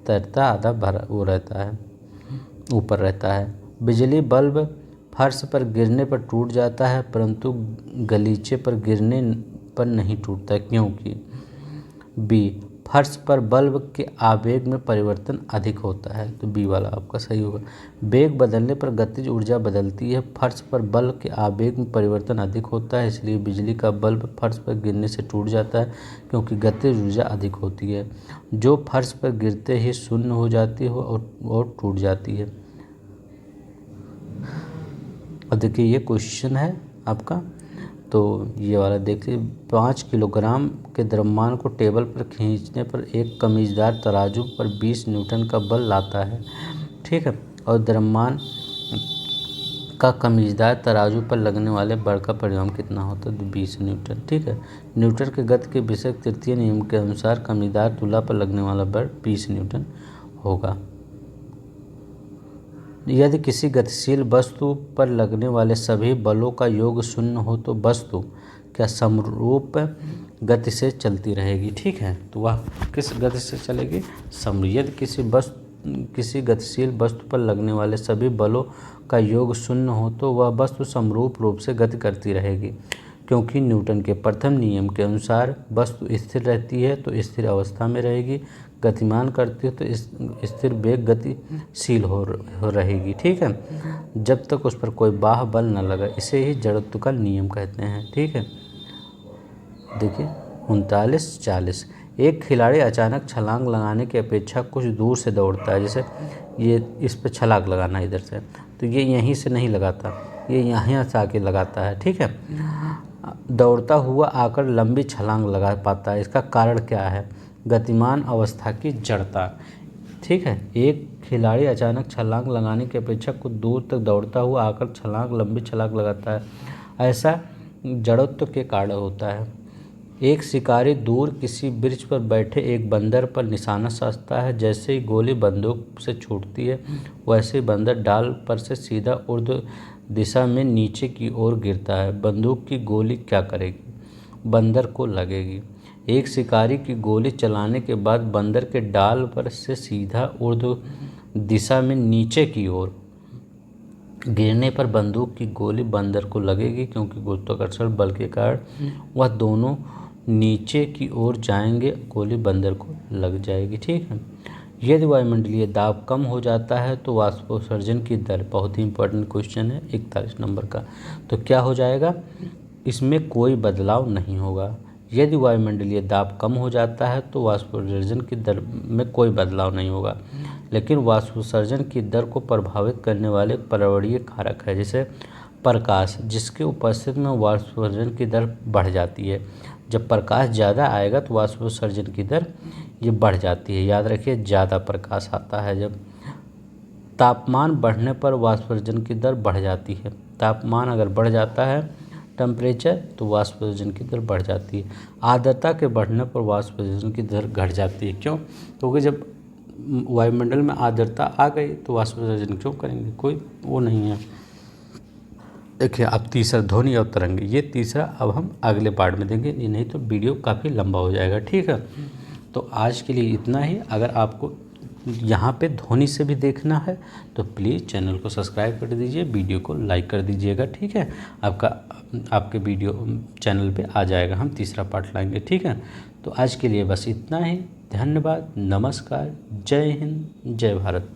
तैरता आधा भरा वो रहता है, ऊपर रहता है। बिजली बल्ब फर्श पर गिरने पर टूट जाता है परंतु गलीचे पर गिरने पर नहीं टूटता, क्योंकि बी, फर्श पर बल्ब के आवेग में परिवर्तन अधिक होता है, तो बी वाला आपका सही होगा। वेग बदलने पर गतिज ऊर्जा बदलती है, फर्श पर बल्ब के आवेग में परिवर्तन अधिक होता है, इसलिए बिजली का बल्ब फर्श पर गिरने से टूट जाता है क्योंकि गतिज ऊर्जा अधिक होती है, जो फर्श पर गिरते ही शून्य हो जाती है और टूट जाती है। अब देखिए ये क्वेश्चन है आपका, तो ये वाला देखिए, 5 किलोग्राम के द्रव्यमान को टेबल पर खींचने पर एक कमीजदार तराजू पर 20 न्यूटन का बल लाता है। ठीक है, और द्रव्यमान का कमीजदार तराजू पर लगने वाले बल का परिमाण कितना होता है, तो 20 न्यूटन। ठीक है, न्यूटन के गति के विषय तृतीय नियम के अनुसार कमीजदार तुला पर लगने वाला बल 20 न्यूटन होगा। यदि किसी गतिशील वस्तु पर लगने वाले सभी बलों का योग 0 हो तो वस्तु क्या समरूप गति से चलती रहेगी। ठीक है, तो वह किस गति से चलेगी, समरूप। यदि किसी गतिशील वस्तु पर लगने वाले सभी बलों का योग 0 हो तो वह वस्तु समरूप रूप से गति करती रहेगी। क्योंकि न्यूटन के प्रथम नियम के अनुसार वस्तु स्थिर रहती है तो स्थिर अवस्था में रहेगी, गतिमान करती है तो स्थिर वेग गतिशील हो रहेगी। ठीक है, जब तक उस पर कोई बाह्य बल न लगा। इसे ही जड़त्व का नियम कहते हैं। ठीक है, देखिए 39-40। एक खिलाड़ी अचानक छलांग लगाने की अपेक्षा कुछ दूर से दौड़ता है। जैसे ये इस पे छलांग लगाना इधर से, तो ये यहीं से नहीं लगाता, ये यहाँ से आके लगाता है। ठीक है, दौड़ता हुआ आकर लंबी छलांग लगा पाता है। इसका कारण क्या है? गतिमान अवस्था की जड़ता। ठीक है, एक खिलाड़ी अचानक छलांग लगाने की अपेक्षा कुछ दूर तक दौड़ता हुआ आकर लंबी छलांग लगाता है। ऐसा जड़त्व के कारण होता है। एक शिकारी दूर किसी वृक्ष पर बैठे एक बंदर पर निशाना साधता है। जैसे ही गोली बंदूक से छूटती है वैसे ही बंदर डाल पर से सीधा ऊर्ध्व दिशा में नीचे की ओर गिरता है। बंदूक की गोली क्या करेगी? बंदर को लगेगी। एक शिकारी की गोली चलाने के बाद बंदर के डाल पर से सीधा ऊर्ध्व दिशा में नीचे की ओर गिरने पर बंदूक की गोली बंदर को लगेगी, क्योंकि गुरुत्वाकर्षण बल के कारण वह दोनों नीचे की ओर जाएंगे, गोली बंदर को लग जाएगी। ठीक है, यदि वायुमंडलीय दाब कम हो जाता है तो वाष्पोत्सर्जन की दर, बहुत ही इंपॉर्टेंट क्वेश्चन है 41 नंबर का, तो क्या हो जाएगा? इसमें कोई बदलाव नहीं होगा। यदि वायुमंडलीय दाब कम हो जाता है तो वाष्पोत्सर्जन की दर में कोई बदलाव नहीं होगा, लेकिन वाष्पोत्सर्जन की दर को प्रभावित करने वाले पर्यावरणीय कारक है, जैसे प्रकाश, जिसके उपस्थिति में वाष्पोत्सर्जन की दर बढ़ जाती है। जब प्रकाश ज़्यादा आएगा तो वाष्पोत्सर्जन की दर ये बढ़ जाती है। याद रखिए, ज़्यादा प्रकाश आता है जब। तापमान बढ़ने पर वाष्पोत्सर्जन की दर बढ़ जाती है। तापमान अगर बढ़ जाता है टेम्परेचर, तो वाष्पोत्सर्जन की दर बढ़ जाती है। आर्द्रता के बढ़ने पर वाष्पोत्सर्जन की दर घट जाती है। क्यों? क्योंकि जब वायुमंडल में आर्द्रता आ गई तो वाष्पोत्सर्जन क्यों करेंगे? कोई वो नहीं है। देखिए अब तीसरा, ध्वनि और तरंग, ये तीसरा अब हम अगले पार्ट में देंगे, ये नहीं तो वीडियो काफ़ी लंबा हो जाएगा। ठीक है, तो आज के लिए इतना ही। अगर आपको यहाँ पे ध्वनि से भी देखना है तो प्लीज़ चैनल को सब्सक्राइब कर दीजिए, वीडियो को लाइक कर दीजिएगा। ठीक है, आपके वीडियो चैनल पे आ जाएगा, हम तीसरा पार्ट लाएंगे। ठीक है, तो आज के लिए बस इतना ही। धन्यवाद, नमस्कार, जय हिंद, जय भारत।